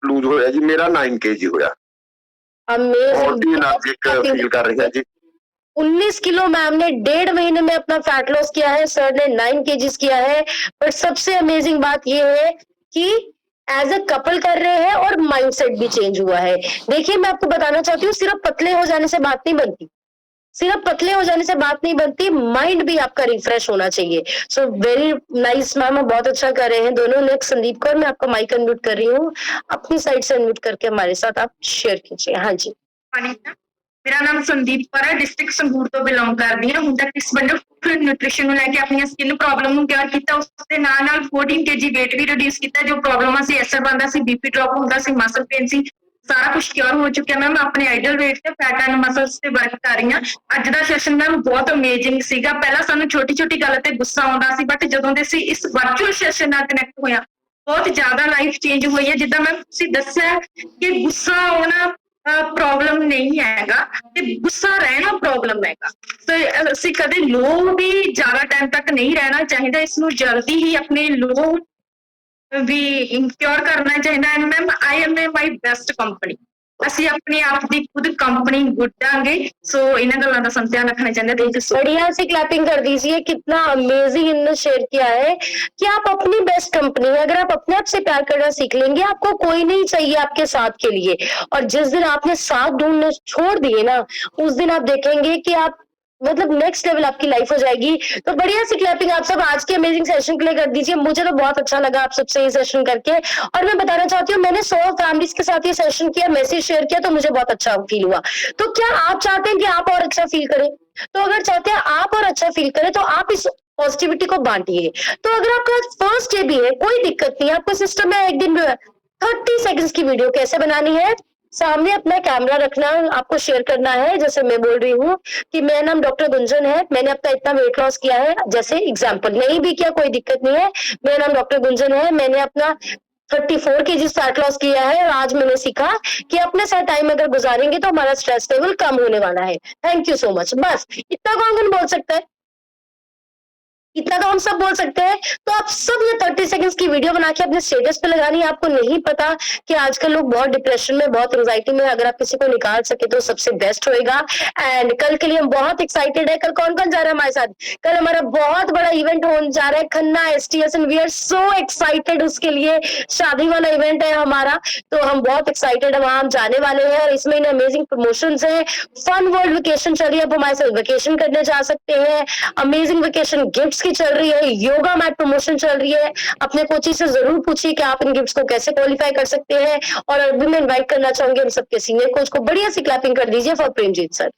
Speaker 4: लूज होया जी, मेरा 9 kg होया। बहुत ही एनर्जिक फील कर रही है जी।
Speaker 1: 19 किलो मैम ने 1.5 महीने में अपना फैट लॉस किया है, सर ने 9 केजीज किया है। पर सबसे अमेजिंग बात ये है कि एज ए कपल कर रहे हैं और माइंडसेट भी चेंज हुआ है। देखिए मैं आपको बताना चाहती हूँ, सिर्फ पतले हो जाने से बात नहीं बनती, सिर्फ पतले हो जाने से बात नहीं बनती, माइंड भी आपका रिफ्रेश होना चाहिए। सो वेरी नाइस मैम, आप बहुत अच्छा कर रहे हैं दोनों। नेक्स्ट संदीप कौर, मैं आपका माइक अनम्यूट कर रही हूँ, अपनी साइड से अनम्यूट करके हमारे साथ आप शेयर कीजिए। हाँ जी।
Speaker 5: ਮੇਰਾ ਨਾਮ ਸੰਦੀਪ ਕੌਰ ਹੈ, ਡਿਸਟ੍ਰਿਕਟ ਸੰਗਰੂਰ ਤੋਂ ਬਿਲੋਂਗ ਕਰਦੀ ਹਾਂ। ਹੁਣ ਤੱਕ ਇਸ ਬੰਡਲ ਫੂਡ ਨਿਊਟ੍ਰੀਸ਼ਨ ਨੂੰ ਲੈ ਕੇ ਆਪਣੀਆਂ ਸਕਿਨ ਪ੍ਰੋਬਲਮ ਨੂੰ ਕਿਉਰ ਕੀਤਾ, ਉਸ ਦੇ ਨਾਲ 14 kg weight ਵੀ ਰਿਡਿਊਸ ਕੀਤਾ। ਜੋ ਪ੍ਰੋਬਲਮਾਂ ਸੀ, ਐਸਰ ਬਣਦਾ ਸੀ, ਬੀਪੀ ਡ੍ਰੌਪ ਹੁੰਦਾ ਸੀ, ਮਸਲ ਪੇਨ ਸੀ, ਸਾਰਾ ਕੁਝ ਕਿਉਰ ਹੋ ਚੁੱਕਿਆ। ਮੈਂ ਆਪਣੇ ਆਈਡਲ weight ਤੇ ਫੈਟ ਐਂਡ ਮਸਲਸ ਤੇ ਵਰਕ ਕਰ ਰਹੀ ਹਾਂ। ਅੱਜ ਦਾ ਸੈਸ਼ਨ ਮੈਮ ਬਹੁਤ ਅਮੇਜ਼ਿੰਗ ਸੀਗਾ। ਪਹਿਲਾਂ ਸਾਨੂੰ ਛੋਟੀ ਛੋਟੀ ਗੱਲ ਤੇ ਗੁੱਸਾ ਆਉਂਦਾ ਸੀ, ਬਟ ਜਦੋਂ ਦੇ ਅਸੀਂ ਇਸ ਵਰਚੁਅਲ ਸੈਸ਼ਨ ਨਾਲ ਕਨੈਕਟ ਹੋਇਆ, ਬਹੁਤ ਜ਼ਿਆਦਾ ਲਾਈਫ ਚੇਂਜ ਹੋਈ ਹੈ। ਜਿੱਦਾਂ ਮੈਂ ਤੁਸੀਂ ਦੱਸਿਆ ਕਿ ਗੁੱਸਾ ਆਉਣਾ ਪ੍ਰੋਬਲਮ ਨਹੀਂ ਹੈਗਾ ਤੇ ਗੁੱਸਾ ਰਹਿਣਾ ਪ੍ਰੋਬਲਮ ਹੈਗਾ। ਤੇ ਅਸੀਂ ਕਦੇ ਲੋ ਵੀ ਜ਼ਿਆਦਾ ਟਾਈਮ ਤੱਕ ਨਹੀਂ ਰਹਿਣਾ ਚਾਹੀਦਾ, ਇਸ ਨੂੰ ਜਲਦੀ ਹੀ ਆਪਣੇ ਲੋ ਵੀ ਇੰਕਿਓਰ ਕਰਨਾ ਚਾਹੀਦਾ। And ma'am I am my best company, ਅਸੀਂ ਆਪਣੇ ਆਪ ਦੀ खुद कंपनी गुटांगे। सो इन गल्लां दा संध्यान रखना चाहिए। थैंक यू सो
Speaker 1: बढ़िया से क्लैपिंग कर दीजिए, कितना अमेजिंग इन्होंने शेयर किया है कि आप अपनी बेस्ट कंपनी है। अगर आप अपने आप से प्यार करना सीख लेंगे, आपको कोई नहीं चाहिए आपके साथ के लिए। और जिस दिन आपने साथ ढूंढने छोड़ दिए ना, उस दिन आप देखेंगे कि आप मतलब नेक्स्ट लेवल आपकी लाइफ हो जाएगी। तो बढ़िया सी क्लैपिंग आप सब आज के अमेजिंग सेशन के लिए कर दीजिए। मुझे तो बहुत अच्छा लगा आप सबसे ये सेशन करके, और मैं बताना चाहती हूँ मैंने 100 फैमिलीज के साथ ये सेशन किया, मैसेज शेयर किया, तो मुझे बहुत अच्छा फील हुआ। तो क्या आप चाहते हैं कि आप और अच्छा फील करें? तो अगर चाहते हैं आप और अच्छा फील करें, तो आप इस पॉजिटिविटी को बांटिए। तो अगर आपका फर्स्ट डे भी है, कोई दिक्कत नहीं है, आपको सिस्टम में एक दिन 30 सेकंड्स की वीडियो कैसे बनानी है, सामने अपना कैमरा रखना, आपको शेयर करना है। जैसे मैं बोल रही हूँ कि मेरा नाम डॉक्टर गुंजन है, मैंने अपना इतना वेट लॉस किया है, जैसे एग्जाम्पल, नहीं भी किया कोई दिक्कत नहीं है, मेरा नाम डॉक्टर गुंजन है, मैंने अपना 34 kg फैट लॉस किया है, और आज मैंने सीखा कि अपने साथ टाइम अगर गुजारेंगे तो हमारा स्ट्रेस लेवल कम होने वाला है। Thank you so much. बस इतना कौन बोल सकता है? इतना तो हम सब बोल सकते हैं। तो आप सब ये 30 सेकंड्स की वीडियो बना के अपने स्टेटस पे लगानी है। आपको नहीं पता कि आजकल लोग बहुत डिप्रेशन में, बहुत एंजाइटी में, अगर आप किसी को निकाल सके तो सबसे बेस्ट होएगा। एंड कल के लिए हम बहुत एक्साइटेड है। कल कौन कौन जा रहा है हमारे साथ? कल हमारा बहुत बड़ा इवेंट होने जा रहा है, Khanna STS, and we are so excited. उसके लिए शादी वाला इवेंट है हमारा, तो हम बहुत एक्साइटेड है, वहां हम जाने वाले हैं। और इसमें अमेजिंग प्रमोशंस है, फन वर्ल्ड वेकेशन चल रही है, आप हमारे साथ वेकेशन करने जा सकते हैं। अमेजिंग वेकेशन गिफ्ट्स की चल रही है, योगा मैट प्रमोशन चल रही है। अपने कोचिंग से जरूर पूछिए कि आप इन गिफ्ट्स को कैसे क्वालिफाई कर सकते हैं। और अभी मैं इनवाइट करना चाहूंगी हम सबके सीनियर कोच को, बढ़िया सी क्लैपिंग कर दीजिए for Premjeet sir.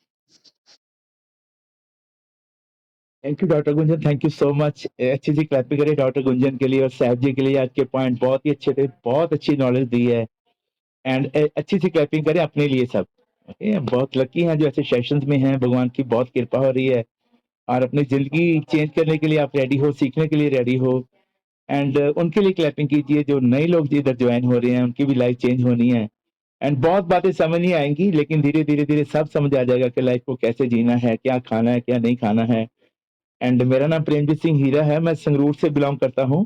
Speaker 6: Thank you doctor Gunjan, thank you so much. अच्छी सी क्लैपिंग करिए डॉक्टर गुंजन के लिए और साहब जी के लिए। आज के पॉइंट बहुत ही अच्छे थे, बहुत अच्छी नॉलेज दी है। एंड अच्छी सी क्लैपिंग करें अपने लिए सब। ओके, बहुत लकी हैं जो ऐसे सेशंस में हैं, भगवान की बहुत कृपा हो रही है। और अपनी जिंदगी चेंज करने के लिए आप रेडी हो, सीखने के लिए रेडी हो। एंड उनके लिए क्लैपिंग कीजिए जो नए लोग इधर ज्वाइन हो रहे हैं, उनकी भी लाइफ चेंज होनी है। एंड बहुत बातें समझ नहीं आएंगी, लेकिन धीरे धीरे धीरे सब समझ आ जाएगा कि लाइफ को कैसे जीना है, क्या खाना है, क्या नहीं खाना है। एंड मेरा नाम प्रेमजीत सिंह हीरा है, मैं संगरूर से बिलोंग करता हूँ।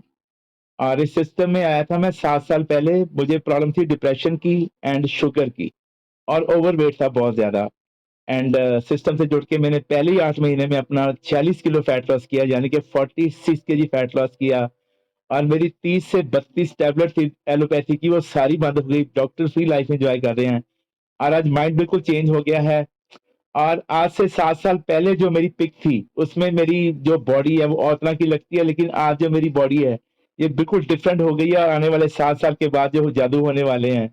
Speaker 6: और इस सिस्टम में आया था मैं 7 साल पहले। मुझे प्रॉब्लम थी डिप्रेशन की एंड शुगर की, और ओवरवेट था बहुत ज्यादा। एंड सिस्टम से जुड़ के मैंने पहले ही 8 महीने में अपना 46 किलो फैट लॉस किया, यानी कि 46 kg फैट लॉस किया। और मेरी 30 से 32 टैबलेट थी एलोपैथी की, वो सारी बंद हो गई। डॉक्टर फ्री लाइफ एंजॉय कर रहे हैं। और आज माइंड बिल्कुल चेंज हो गया है। और आज से 7 साल पहले जो मेरी पिक थी, उसमें मेरी जो बॉडी है वो और तरह की लगती है, लेकिन आज जो मेरी बॉडी है ये बिल्कुल डिफरेंट हो गई है। और आने वाले 7 साल के बाद जो जादू होने वाले हैं,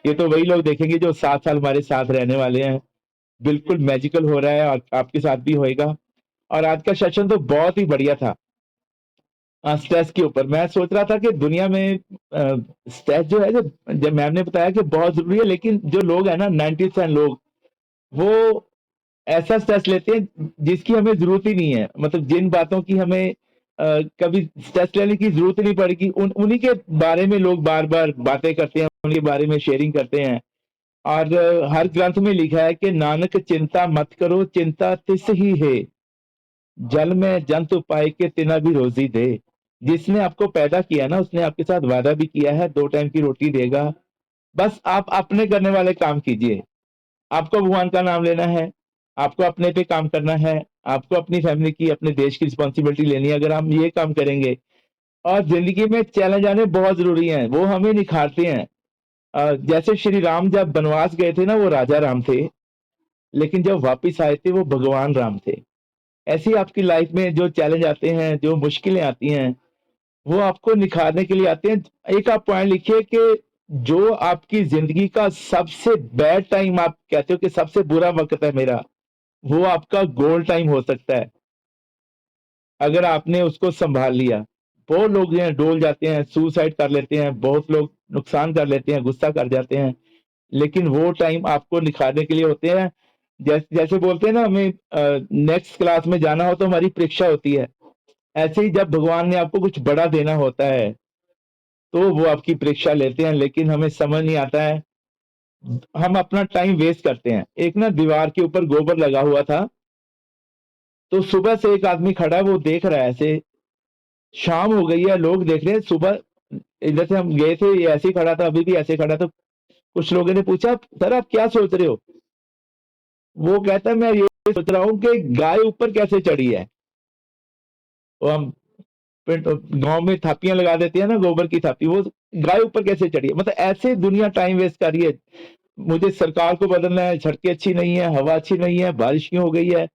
Speaker 6: ये तो वही लोग देखेंगे जो 7 साल हमारे साथ रहने वाले हैं। बिल्कुल मैजिकल हो रहा है, और आपके साथ भी होएगा। और आज का सेशन तो बहुत ही बढ़िया था। स्ट्रेस के ऊपर मैं सोच रहा था कि दुनिया में स्ट्रेस जो है, जब मैम ने बताया कि बहुत जरूरी है, लेकिन जो लोग है ना 90% लोग, वो ऐसा स्ट्रेस लेते हैं जिसकी हमें जरूरत ही नहीं है। मतलब जिन बातों की हमें कभी स्ट्रेस लेने की जरूरत नहीं पड़ेगी, उन्हीं के बारे में लोग बार बार बातें करते हैं, उनके बारे में शेयरिंग करते हैं। और हर ग्रंथ में लिखा है कि नानक चिंता मत करो, चिंता तिस ही है, जल में जंतु पाए के तिना भी रोजी दे। जिसने आपको पैदा किया ना, उसने आपके साथ वादा भी किया है 2 टाइम की रोटी देगा। बस आप अपने करने वाले काम कीजिए। आपको भगवान का नाम लेना है, आपको अपने पे काम करना है, आपको अपनी फैमिली की, अपने देश की रिस्पॉन्सिबिलिटी लेनी है। अगर हम ये काम करेंगे, और जिंदगी में चैलेंज आने बहुत जरूरी हैं, वो हमें निखारते हैं। जैसे श्री राम जब वनवास गए थे ना, वो राजा राम थे, लेकिन जब वापिस आए थे वो भगवान राम थे। ऐसे ही आपकी लाइफ में जो चैलेंज आते हैं, जो मुश्किलें आती हैं, वो आपको निखारने के लिए आते हैं। एक आप पॉइंट लिखिए कि जो आपकी ज़िंदगी का सबसे बैड टाइम आप कहते हो कि सबसे बुरा वक़्त है मेरा, वो आपका गोल्ड टाइम हो सकता है, अगर आपने उसको सँभाल लिया। बहुत लोग जो हैं डोल जाते हैं, सुसाइड कर लेते हैं, बहुत लोग नुकसान कर लेते हैं, गुस्सा कर जाते हैं, लेकिन वो टाइम आपको निखारने के लिए होते हैं। जैसे बोलते हैं ना हमें नेक्स्ट क्लास में जाना हो तो हमारी परीक्षा होती है। ऐसे ही जब भगवान ने आपको कुछ बड़ा देना होता है, तो वो आपकी परीक्षा लेते हैं, लेकिन हमें समझ नहीं आता है, हम अपना टाइम वेस्ट करते हैं। एक ना दीवार के ऊपर गोबर लगा हुआ था, तो सुबह से एक आदमी खड़ा है, वो देख रहा है ऐसे, शाम हो गई है, लोग देख रहे हैं, सुबह इधर से हम गए थे, ये ऐसे ही खड़ा था, अभी भी ऐसे खड़ा था। कुछ लोगों ने पूछा, सर आप क्या सोच रहे हो? वो कहता है मैं ये सोच रहा हूँ कि गाय ऊपर कैसे चढ़ी है। वो हम गांव में थापियां लगा देती है ना, गोबर की थापी, वो गाय ऊपर कैसे चढ़ी है। मतलब ऐसे दुनिया टाइम वेस्ट कर रही है। मुझे सरकार को बदलना है, सड़कें अच्छी नहीं है, हवा अच्छी नहीं है, बारिश क्यों हो गई है,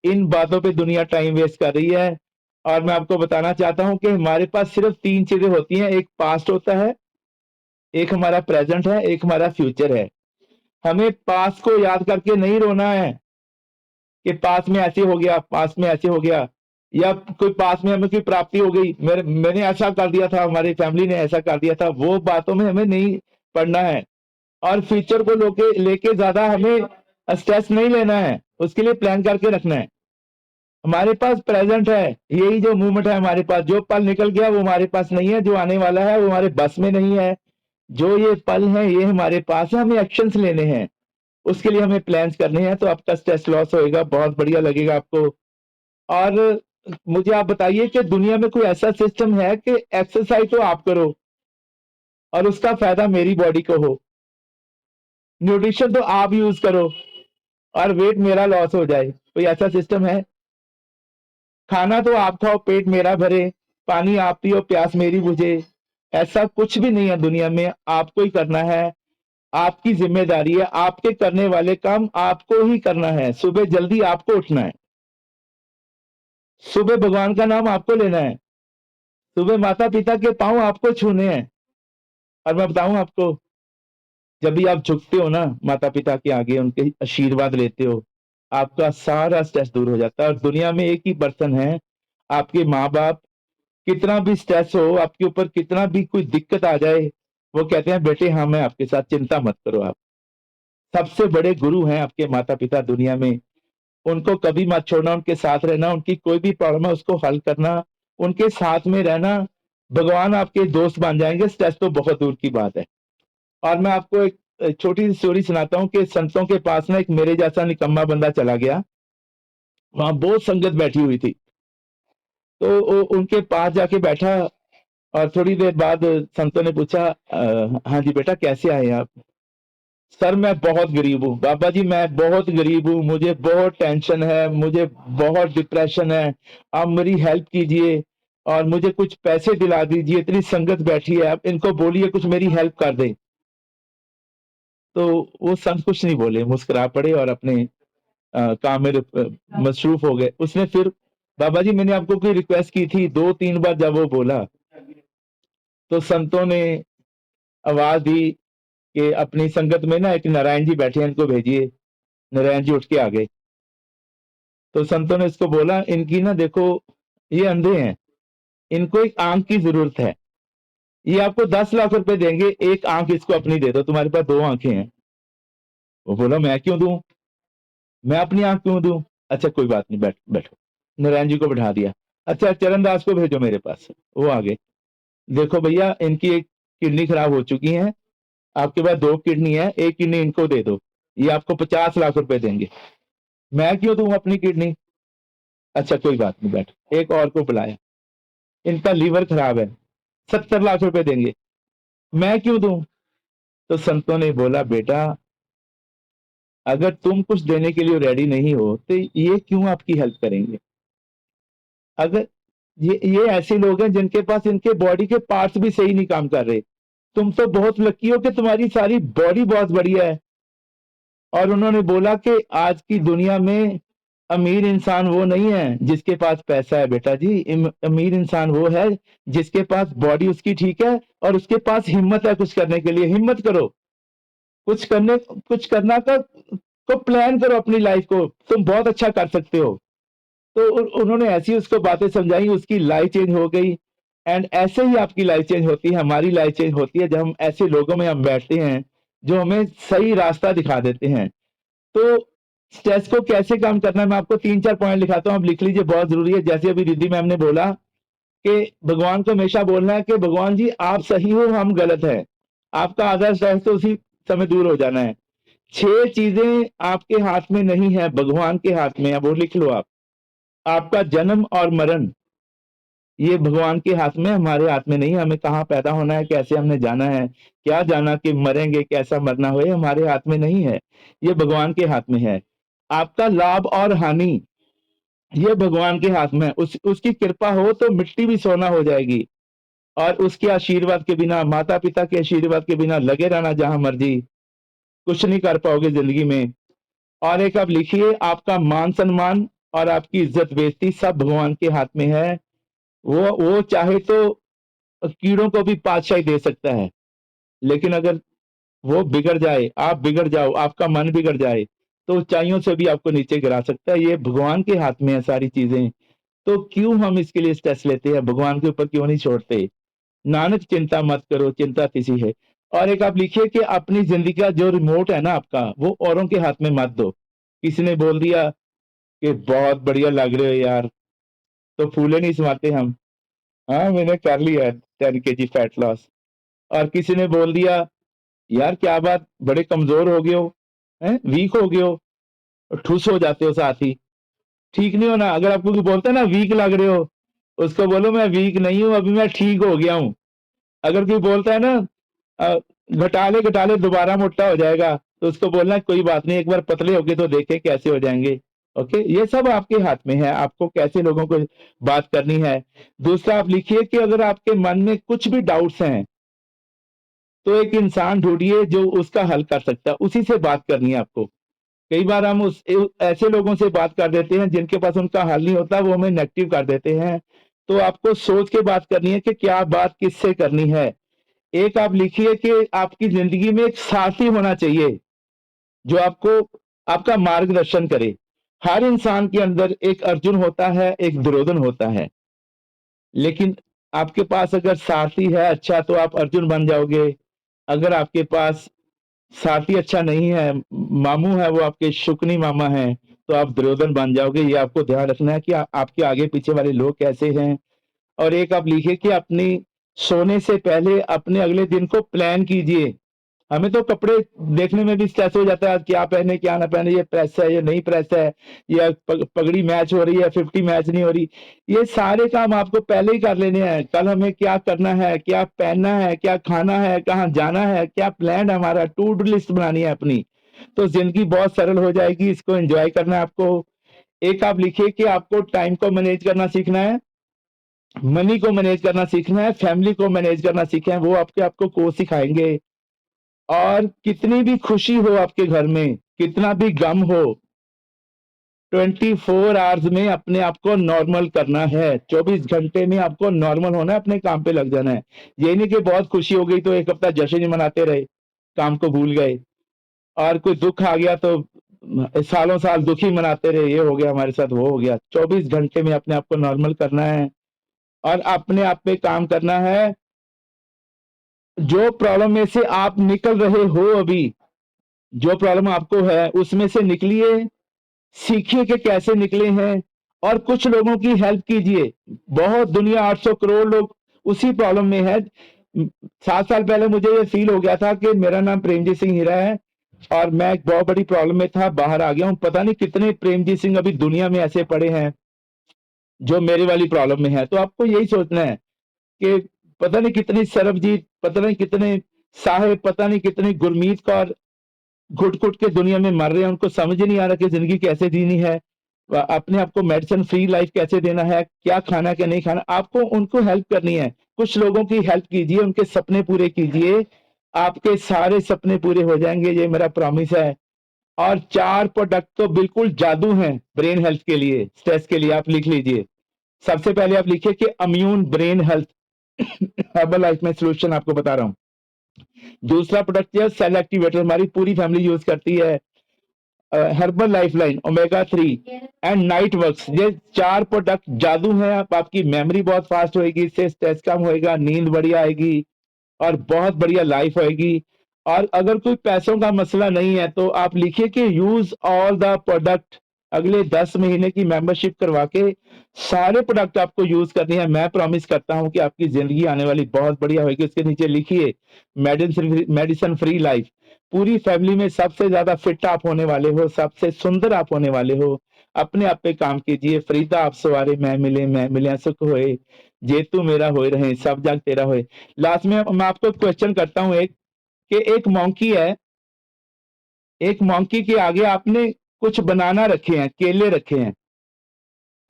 Speaker 6: इन बातों पे दुनिया टाइम वेस्ट कर रही है। और मैं आपको बताना चाहता हूं कि हमारे पास सिर्फ 3 चीजें होती हैं, एक पास्ट होता है, एक हमारा प्रेजेंट है, एक हमारा फ्यूचर है। हमें पास्ट को याद करके नहीं रोना है कि पास में ऐसे हो गया, पास में ऐसे हो गया, या कोई पास में हमें कोई प्राप्ति हो गई, मैंने ऐसा कर दिया था, हमारी फैमिली ने ऐसा कर दिया था, वो बातों में हमें नहीं पड़ना है। और फ्यूचर को लेके ज्यादा हमें स्ट्रेस नहीं लेना है, उसके लिए प्लान करके रखना है। हमारे पास प्रेजेंट है, यही जो मूवमेंट है हमारे पास, जो पल निकल गया वो हमारे पास नहीं है, जो आने वाला है वो हमारे बस में नहीं है। जो ये पल है ये हमारे पास है, हमें एक्शंस लेने हैं, उसके लिए हमें प्लान्स करने हैं, तो आपका स्ट्रेस लॉस होएगा, बहुत बढ़िया लगेगा आपको। और मुझे आप बताइए कि दुनिया में कोई ऐसा सिस्टम है कि एक्सरसाइज तो आप करो और उसका फायदा मेरी बॉडी को हो, न्यूट्रिशन तो आप यूज करो और वेट मेरा लॉस हो जाए, कोई ऐसा सिस्टम है? खाना तो आप खाओ, पेट मेरा भरे, पानी आप पियो, प्यास मेरी बुझे, ऐसा कुछ भी नहीं है दुनिया में। आपको ही करना है, आपकी जिम्मेदारी है, आपके करने वाले काम आपको ही करना है। सुबह जल्दी आपको उठना है, सुबह भगवान का नाम आपको लेना है, सुबह माता पिता के पांव आपको छूने हैं। और मैं बताऊं आपको, जब भी आप झुकते हो ना माता पिता के आगे, उनके आशीर्वाद लेते हो, आपका सारा स्ट्रेस दूर हो जाता है। और दुनिया में एक ही पर्सन है, आपके माँ बाप, कितना भी स्ट्रेस हो आपके ऊपर, कितना भी कोई दिक्कत आ जाए, वो कहते हैं बेटे हाँ मैं आपके साथ, चिंता मत करो। आप सबसे बड़े गुरु हैं आपके माता पिता दुनिया में, उनको कभी मत छोड़ना, उनके साथ रहना, उनकी कोई भी प्रॉब्लम है उसको हल करना, उनके साथ में रहना। भगवान आपके दोस्त बन जाएंगे, स्ट्रेस तो बहुत दूर की बात है। और मैं आपको एक छोटी सी स्टोरी सुनाता हूँ कि संतों के पास ना एक मेरे जैसा निकम्मा बंदा चला गया, वहां बहुत संगत बैठी हुई थी, तो वो उनके पास जाके बैठा, और थोड़ी देर बाद संतों ने पूछा, हाँ जी बेटा कैसे आए आप? सर मैं बहुत गरीब हूँ बाबा जी, मैं बहुत गरीब हूँ, मुझे बहुत टेंशन है, मुझे बहुत डिप्रेशन है, आप मेरी हेल्प कीजिए और मुझे कुछ पैसे दिला दीजिए, इतनी संगत बैठी है, आप इनको बोलिए कुछ मेरी हेल्प कर दें। तो वो संत कुछ नहीं बोले, मुस्कुरा पड़े और अपने काम में मसरूफ हो गए। उसने फिर, बाबा जी मैंने आपको कोई रिक्वेस्ट की थी, 2-3 बार जब वो बोला, तो संतों ने आवाज दी कि अपनी संगत में ना एक नारायण जी बैठे हैं, इनको भेजिए। नारायण जी उठ के आ गए, तो संतों ने इसको बोला, इनकी ना देखो ये अंधे हैं, इनको एक आंख की जरूरत है, ये आपको 10 लाख रुपए देंगे, एक आंख इसको अपनी दे दो, तुम्हारे पास 2 आंखें हैं। वो बोला मैं क्यों दूं, मैं अपनी आंख क्यों दूं? अच्छा कोई बात नहीं, बैठो। नारायण जी को बैठा दिया। अच्छा चरणदास को भेजो मेरे पास, वो आ गए। देखो भैया इनकी एक किडनी खराब हो चुकी है, आपके पास 2 किडनी है, एक किडनी इनको दे दो, ये आपको 50 लाख रुपए देंगे। मैं क्यों दूं अपनी किडनी? अच्छा कोई बात नहीं, बैठ। एक और को बुलाया, इनका लीवर खराब है, 70 लाख रुपए देंगे। मैं क्यों दूं? तो संतों ने बोला, बेटा अगर तुम कुछ देने के लिए रेडी नहीं हो तो ये क्यों आपकी हेल्प करेंगे? अगर ये ऐसे लोग हैं जिनके पास इनके बॉडी के पार्ट्स भी सही नहीं काम कर रहे। तुम तो बहुत लकी हो कि तुम्हारी सारी बॉडी बहुत बढ़िया है, और उन्होंने बोला कि आज की दुनिया में अमीर इंसान वो नहीं है जिसके पास पैसा है बेटा जी, अमीर इंसान वो है जिसके पास बॉडी उसकी ठीक है और उसके पास हिम्मत है कुछ करने के लिए। हिम्मत करो, कुछ करना का तो प्लान करो अपनी लाइफ को, तुम बहुत अच्छा कर सकते हो। तो उन्होंने ऐसी उसको बातें समझाई, उसकी लाइफ चेंज हो गई। एंड ऐसे ही आपकी लाइफ चेंज होती है, हमारी लाइफ चेंज होती है जब हम ऐसे लोगों में हम बैठते हैं जो हमें सही रास्ता दिखा देते हैं। तो स्ट्रेस को कैसे कम करना है, मैं आपको 3-4 पॉइंट लिखाता हूँ, आप लिख लीजिए, बहुत जरूरी है। जैसे अभी रिद्धि मैम ने बोला कि भगवान को हमेशा बोलना है कि भगवान जी आप सही हो, हम गलत हैं। आपका आधा स्ट्रेस तो उसी समय दूर हो जाना है। 6 चीजें आपके हाथ में नहीं है, भगवान के हाथ में है, वो लिख लो आप। आपका जन्म और मरण ये भगवान के हाथ में, हमारे हाथ में नहीं। हमें कहाँ पैदा होना है, कैसे हमने जाना है, क्या जाना कि मरेंगे, कैसा मरना हो, ये हमारे हाथ में नहीं है, ये भगवान के हाथ में है। आपका लाभ और हानि ये भगवान के हाथ में है। उसकी कृपा हो तो मिट्टी भी सोना हो जाएगी, और उसके आशीर्वाद के बिना, माता पिता के आशीर्वाद के बिना लगे रहना जहां मर्जी, कुछ नहीं कर पाओगे जिंदगी में। और एक आप लिखिए, आपका मान सम्मान और आपकी इज्जत बेइज्जती सब भगवान के हाथ में है। वो चाहे तो कीड़ों को भी पातशाही दे सकता है, लेकिन अगर वो बिगड़ जाए, आप बिगड़ जाओ, आपका मन बिगड़ जाए, तो ऊंचाइयों से भी आपको नीचे गिरा सकता है। ये भगवान के हाथ में है सारी चीजें। तो क्यों हम इसके लिए स्ट्रेस लेते हैं, भगवान के ऊपर क्यों नहीं छोड़ते। नानक चिंता मत करो, चिंता किसी है। और एक आप लिखिए कि अपनी जिंदगी का जो रिमोट है ना आपका, वो औरों के हाथ में मत दो। किसी ने बोल दिया कि बहुत बढ़िया लग रहे हो यार, तो फूले नहीं समाते हम, हाँ मैंने कर लिया है 10 kg फैट लॉस। और किसी ने बोल दिया यार क्या बात, बड़े कमजोर हो गए हो, हैं, वीक हो गए हो, और ठुस हो जाते हो साथ ही। ठीक नहीं हो ना। अगर आपको कोई बोलता है ना वीक लग रहे हो, उसको बोलो मैं वीक नहीं हूं, अभी मैं ठीक हो गया हूं। अगर कोई बोलता है ना घटा ले दोबारा मोटा हो जाएगा, तो उसको बोलना है, कोई बात नहीं, एक बार पतले होके तो देखे कैसे हो जाएंगे। ओके, ये सब आपके हाथ में है, आपको कैसे लोगों को बात करनी है। दूसरा आप लिखिए कि अगर आपके मन में कुछ भी डाउट्स हैं, तो एक इंसान ढूंढिए जो उसका हल कर सकता है, उसी से बात करनी है आपको। कई बार हम ऐसे लोगों से बात कर देते हैं जिनके पास उनका हल नहीं होता, वो हमें नेगेटिव कर देते हैं। तो आपको सोच के बात करनी है कि क्या बात किससे करनी है। एक आप लिखिए कि आपकी जिंदगी में एक साथी होना चाहिए जो आपको आपका मार्गदर्शन करे। हर इंसान के अंदर एक अर्जुन होता है, एक दुर्योधन होता है, लेकिन आपके पास अगर साथी है अच्छा तो आप अर्जुन बन जाओगे। अगर आपके पास साथी अच्छा नहीं है, मामू है वो आपके शुकनी मामा है, तो आप दुर्योधन बन जाओगे। ये आपको ध्यान रखना है कि आपके आगे पीछे वाले लोग कैसे हैं। और एक आप लिखिए कि अपनी सोने से पहले अपने अगले दिन को प्लान कीजिए। हमें तो कपड़े देखने में भी स्ट्रेस हो जाता है, आज क्या पहने क्या ना पहने, ये प्रेस है ये नहीं प्रेस है, या पगड़ी मैच हो रही है 50 मैच नहीं हो रही। ये सारे काम आपको पहले ही कर लेने हैं। कल हमें क्या करना है, क्या पहनना है, क्या खाना है, कहाँ जाना है, क्या प्लान है हमारा, टू डू लिस्ट बनानी है अपनी, तो जिंदगी बहुत सरल हो जाएगी। इसको एंजॉय करना है आपको। एक आप लिखिए कि आपको टाइम को मैनेज करना सीखना है, मनी को मैनेज करना सीखना है, फैमिली को मैनेज करना सीखना है, वो आपको कोच सिखाएंगे। और कितनी भी खुशी हो आपके घर में, कितना भी गम हो, 24 आवर्स में अपने आप को नॉर्मल करना है। 24 घंटे में आपको नॉर्मल होना है, अपने काम पे लग जाना है। ये नहीं कि बहुत खुशी हो गई तो एक हफ्ता जश्न ही मनाते रहे, काम को भूल गए, और कोई दुख आ गया तो सालों साल दुख ही मनाते रहे, ये हो गया हमारे साथ, वो हो गया। 24 घंटे में अपने आप को नॉर्मल करना है और अपने आप पे काम करना है। जो प्रॉब्लम में से आप निकल रहे हो, अभी जो प्रॉब्लम आपको है उसमें से निकलिए, सीखिए कि कैसे निकले हैं, और कुछ लोगों की हेल्प कीजिए। बहुत दुनिया 800 करोड़ लोग उसी प्रॉब्लम में है। 7 साल पहले मुझे ये फील हो गया था कि मेरा नाम प्रेमजीत सिंह हीरा है और मैं एक बहुत बड़ी प्रॉब्लम में था, बाहर आ गया हूं। पता नहीं कितने प्रेमजीत सिंह अभी दुनिया में ऐसे पड़े हैं जो मेरी वाली प्रॉब्लम में है। तो आपको यही सोचना है कि पता नहीं कितनी सरबजीत, पता नहीं कितने साहेब, पता नहीं कितनी गुरमीत कौर घुट घुट के दुनिया में मर रहे हैं, उनको समझ नहीं आ रहा कि जिंदगी कैसे जीनी है, अपने आप को मेडिसिन फ्री लाइफ कैसे देना है, क्या खाना क्या नहीं खाना। आपको उनको हेल्प करनी है। कुछ लोगों की हेल्प कीजिए, उनके सपने पूरे कीजिए, आपके सारे सपने पूरे हो जाएंगे, ये मेरा प्रॉमिस है। और 4 प्रोडक्ट तो बिल्कुल जादू हैं ब्रेन हेल्थ के लिए, स्ट्रेस के लिए। आप लिख लीजिए। सबसे पहले आप लिखिए कि immune brain health herbal life में सोल्यूशन आपको बता रहा हूं। दूसरा प्रोडक्ट है सेल एक्टिवेटर, हमारी पूरी फैमिली यूज करती है। Herbal life line, omega 3 and night works, ये 4 प्रोडक्ट जादू हैं। आपकी मेमोरी बहुत फास्ट होएगी, इससे स्ट्रेस कम होएगा, नींद बढ़िया आएगी और बहुत बढ़िया लाइफ होएगी। और अगर कोई पैसों का मसला नहीं है तो आप लिखिए कि यूज ऑल द प्रोडक्ट। अगले 10 महीने की मेंबरशिप करवा के सारे प्रोडक्ट आपको यूज करने हैं। मैं प्रॉमिस करता हूं कि आपकी जिंदगी आने वाली बहुत बढ़िया होगी। उसके नीचे लिखिए मेडिसिन फ्री लाइफ। पूरी फैमिली में सबसे ज्यादा फिट आप होने वाले हो, सबसे सुंदर आप होने वाले हो। अपने आप पे काम कीजिए। फरीदा आप सवारे मैं मिले सुख होए, जे तू मेरा होए रहे, सब जग तेरा होए। लास्ट में मैं आपको क्वेश्चन करता हूं एक, कि एक मॉन्की है, एक मॉन्की के आगे आपने कुछ बनाना रखे हैं, केले रखे हैं,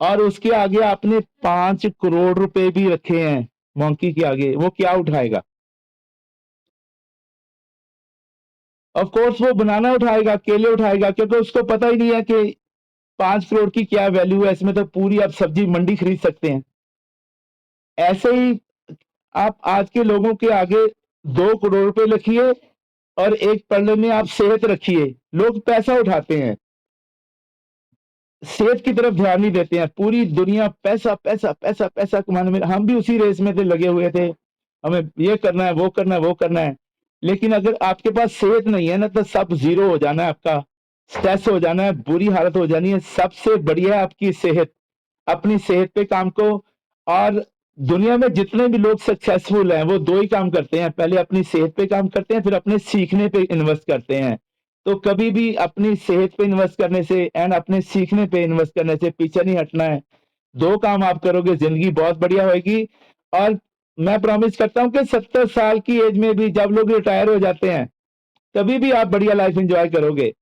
Speaker 6: और उसके आगे आपने 5 करोड़ रुपए भी रखे हैं मॉन्की के आगे, वो क्या उठाएगा? ऑफ कोर्स वो बनाना उठाएगा, केले उठाएगा, क्योंकि उसको पता ही नहीं है कि 5 करोड़ की क्या वैल्यू है, इसमें तो पूरी आप सब्जी मंडी खरीद सकते हैं। ऐसे ही आप आज के लोगों के आगे 2 करोड़ रुपए रखिए और एक पल्ले में आप सेहत रखिए। लोग पैसा उठाते हैं, सेहत की तरफ ध्यान नहीं देते हैं। पूरी दुनिया पैसा पैसा पैसा पैसा कमाने में, हम भी उसी रेस में थे, लगे हुए थे, हमें ये करना है, वो करना है, वो करना है। लेकिन अगर आपके पास सेहत नहीं है ना, तो सब जीरो हो जाना है, आपका स्ट्रेस हो जाना है, बुरी हालत हो जानी है। सबसे बढ़िया है आपकी सेहत। अपनी सेहत पे काम को। और दुनिया में जितने भी लोग सक्सेसफुल हैं वो 2 ही काम करते हैं, पहले अपनी सेहत पे काम करते हैं, फिर अपने सीखने पे इन्वेस्ट करते हैं। तो कभी भी अपनी सेहत पे इन्वेस्ट करने से एंड अपने सीखने पे इन्वेस्ट करने से पीछे नहीं हटना है। 2 काम आप करोगे, जिंदगी बहुत बढ़िया होगी। और मैं प्रॉमिस करता हूं कि 70 साल की एज में भी जब लोग रिटायर हो जाते हैं, तभी भी आप बढ़िया लाइफ एंजॉय करोगे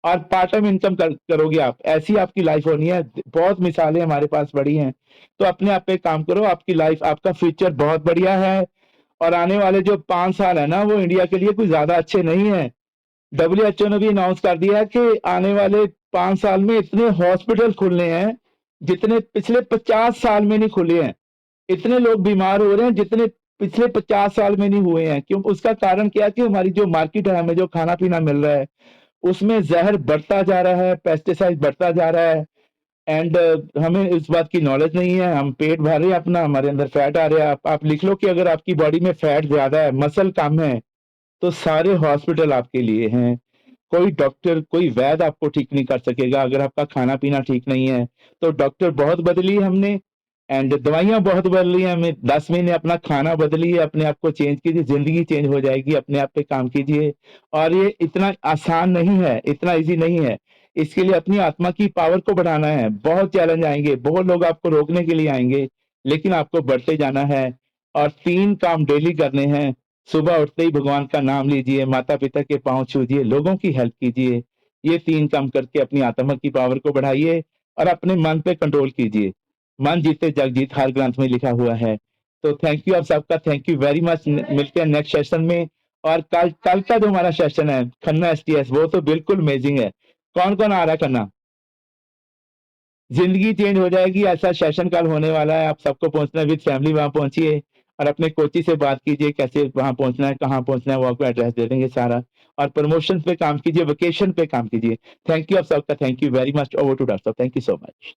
Speaker 6: और पार्ट टाइम इनकम करोगे आप। ऐसी आपकी लाइफ होनी है। बहुत मिसालें हमारे पास बड़ी हैं। तो अपने आप पे काम करो, आपकी लाइफ, आपका फ्यूचर बहुत बढ़िया है। और आने वाले जो 5 साल है ना, वो इंडिया के लिए कुछ ज्यादा अच्छे नहीं है। WHO ने भी अनाउंस कर दिया है कि आने वाले 5 साल में इतने हॉस्पिटल खुलने हैं जितने पिछले 50 साल में नहीं खुले हैं। इतने लोग बीमार हो रहे हैं जितने पिछले 50 साल में नहीं हुए हैं। क्यों? उसका कारण क्या है कि हमारी जो मार्केट है, हमें जो खाना पीना मिल रहा है, उसमें जहर बढ़ता जा रहा है, पेस्टिसाइड बढ़ता जा रहा है। एंड हमें इस बात की नॉलेज नहीं है। हम पेट भर रहे हैं अपना, हमारे अंदर फैट आ रहा है। आप लिख लो कि अगर आपकी बॉडी में फैट ज्यादा है, मसल कम है, तो सारे हॉस्पिटल आपके लिए हैं। कोई डॉक्टर, कोई वैद्य आपको ठीक नहीं कर सकेगा। अगर आपका खाना पीना ठीक नहीं है तो डॉक्टर बहुत बदली हमने, एंड दवाइयां बहुत बदली हैं। हमें 10 महीने अपना खाना बदलिए, अपने आप को चेंज कीजिए, जिंदगी चेंज हो जाएगी। अपने आप पे काम कीजिए। और ये इतना आसान नहीं है, इतना इजी नहीं है। इसके लिए अपनी आत्मा की पावर को बढ़ाना है। बहुत चैलेंज आएंगे, बहुत लोग आपको रोकने के लिए आएंगे, लेकिन आपको बढ़ते जाना है। और 3 काम डेली करने हैं। सुबह उठते ही भगवान का नाम लीजिए, माता पिता के पांव छूजिए, लोगों की हेल्प कीजिए। ये 3 काम करके अपनी आत्मा की पावर को बढ़ाइए और अपने मन पे कंट्रोल कीजिए। मन जीते जग जीत, हर ग्रंथ में लिखा हुआ है। तो थैंक यू आप सबका, थैंक यू वेरी मच। मिलते हैं नेक्स्ट सेशन में। और कल का जो हमारा सेशन है खन्ना STS, वो तो बिल्कुल अमेजिंग है। कौन कौन आ रहा है खन्ना? जिंदगी चेंज हो जाएगी, ऐसा सेशन कल होने वाला है। आप सबको पहुंचना है, विद फैमिली वहां पहुंचिए और अपने कोची से बात कीजिए कैसे वहां पहुंचना है, कहाँ पहुंचना है, वो आपको एड्रेस दे देंगे सारा। और प्रमोशन पे काम कीजिए, वेकेशन पे काम कीजिए। थैंक यू आप सबका, thank you very much. Over to doctor साहब, थैंक यू सो मच।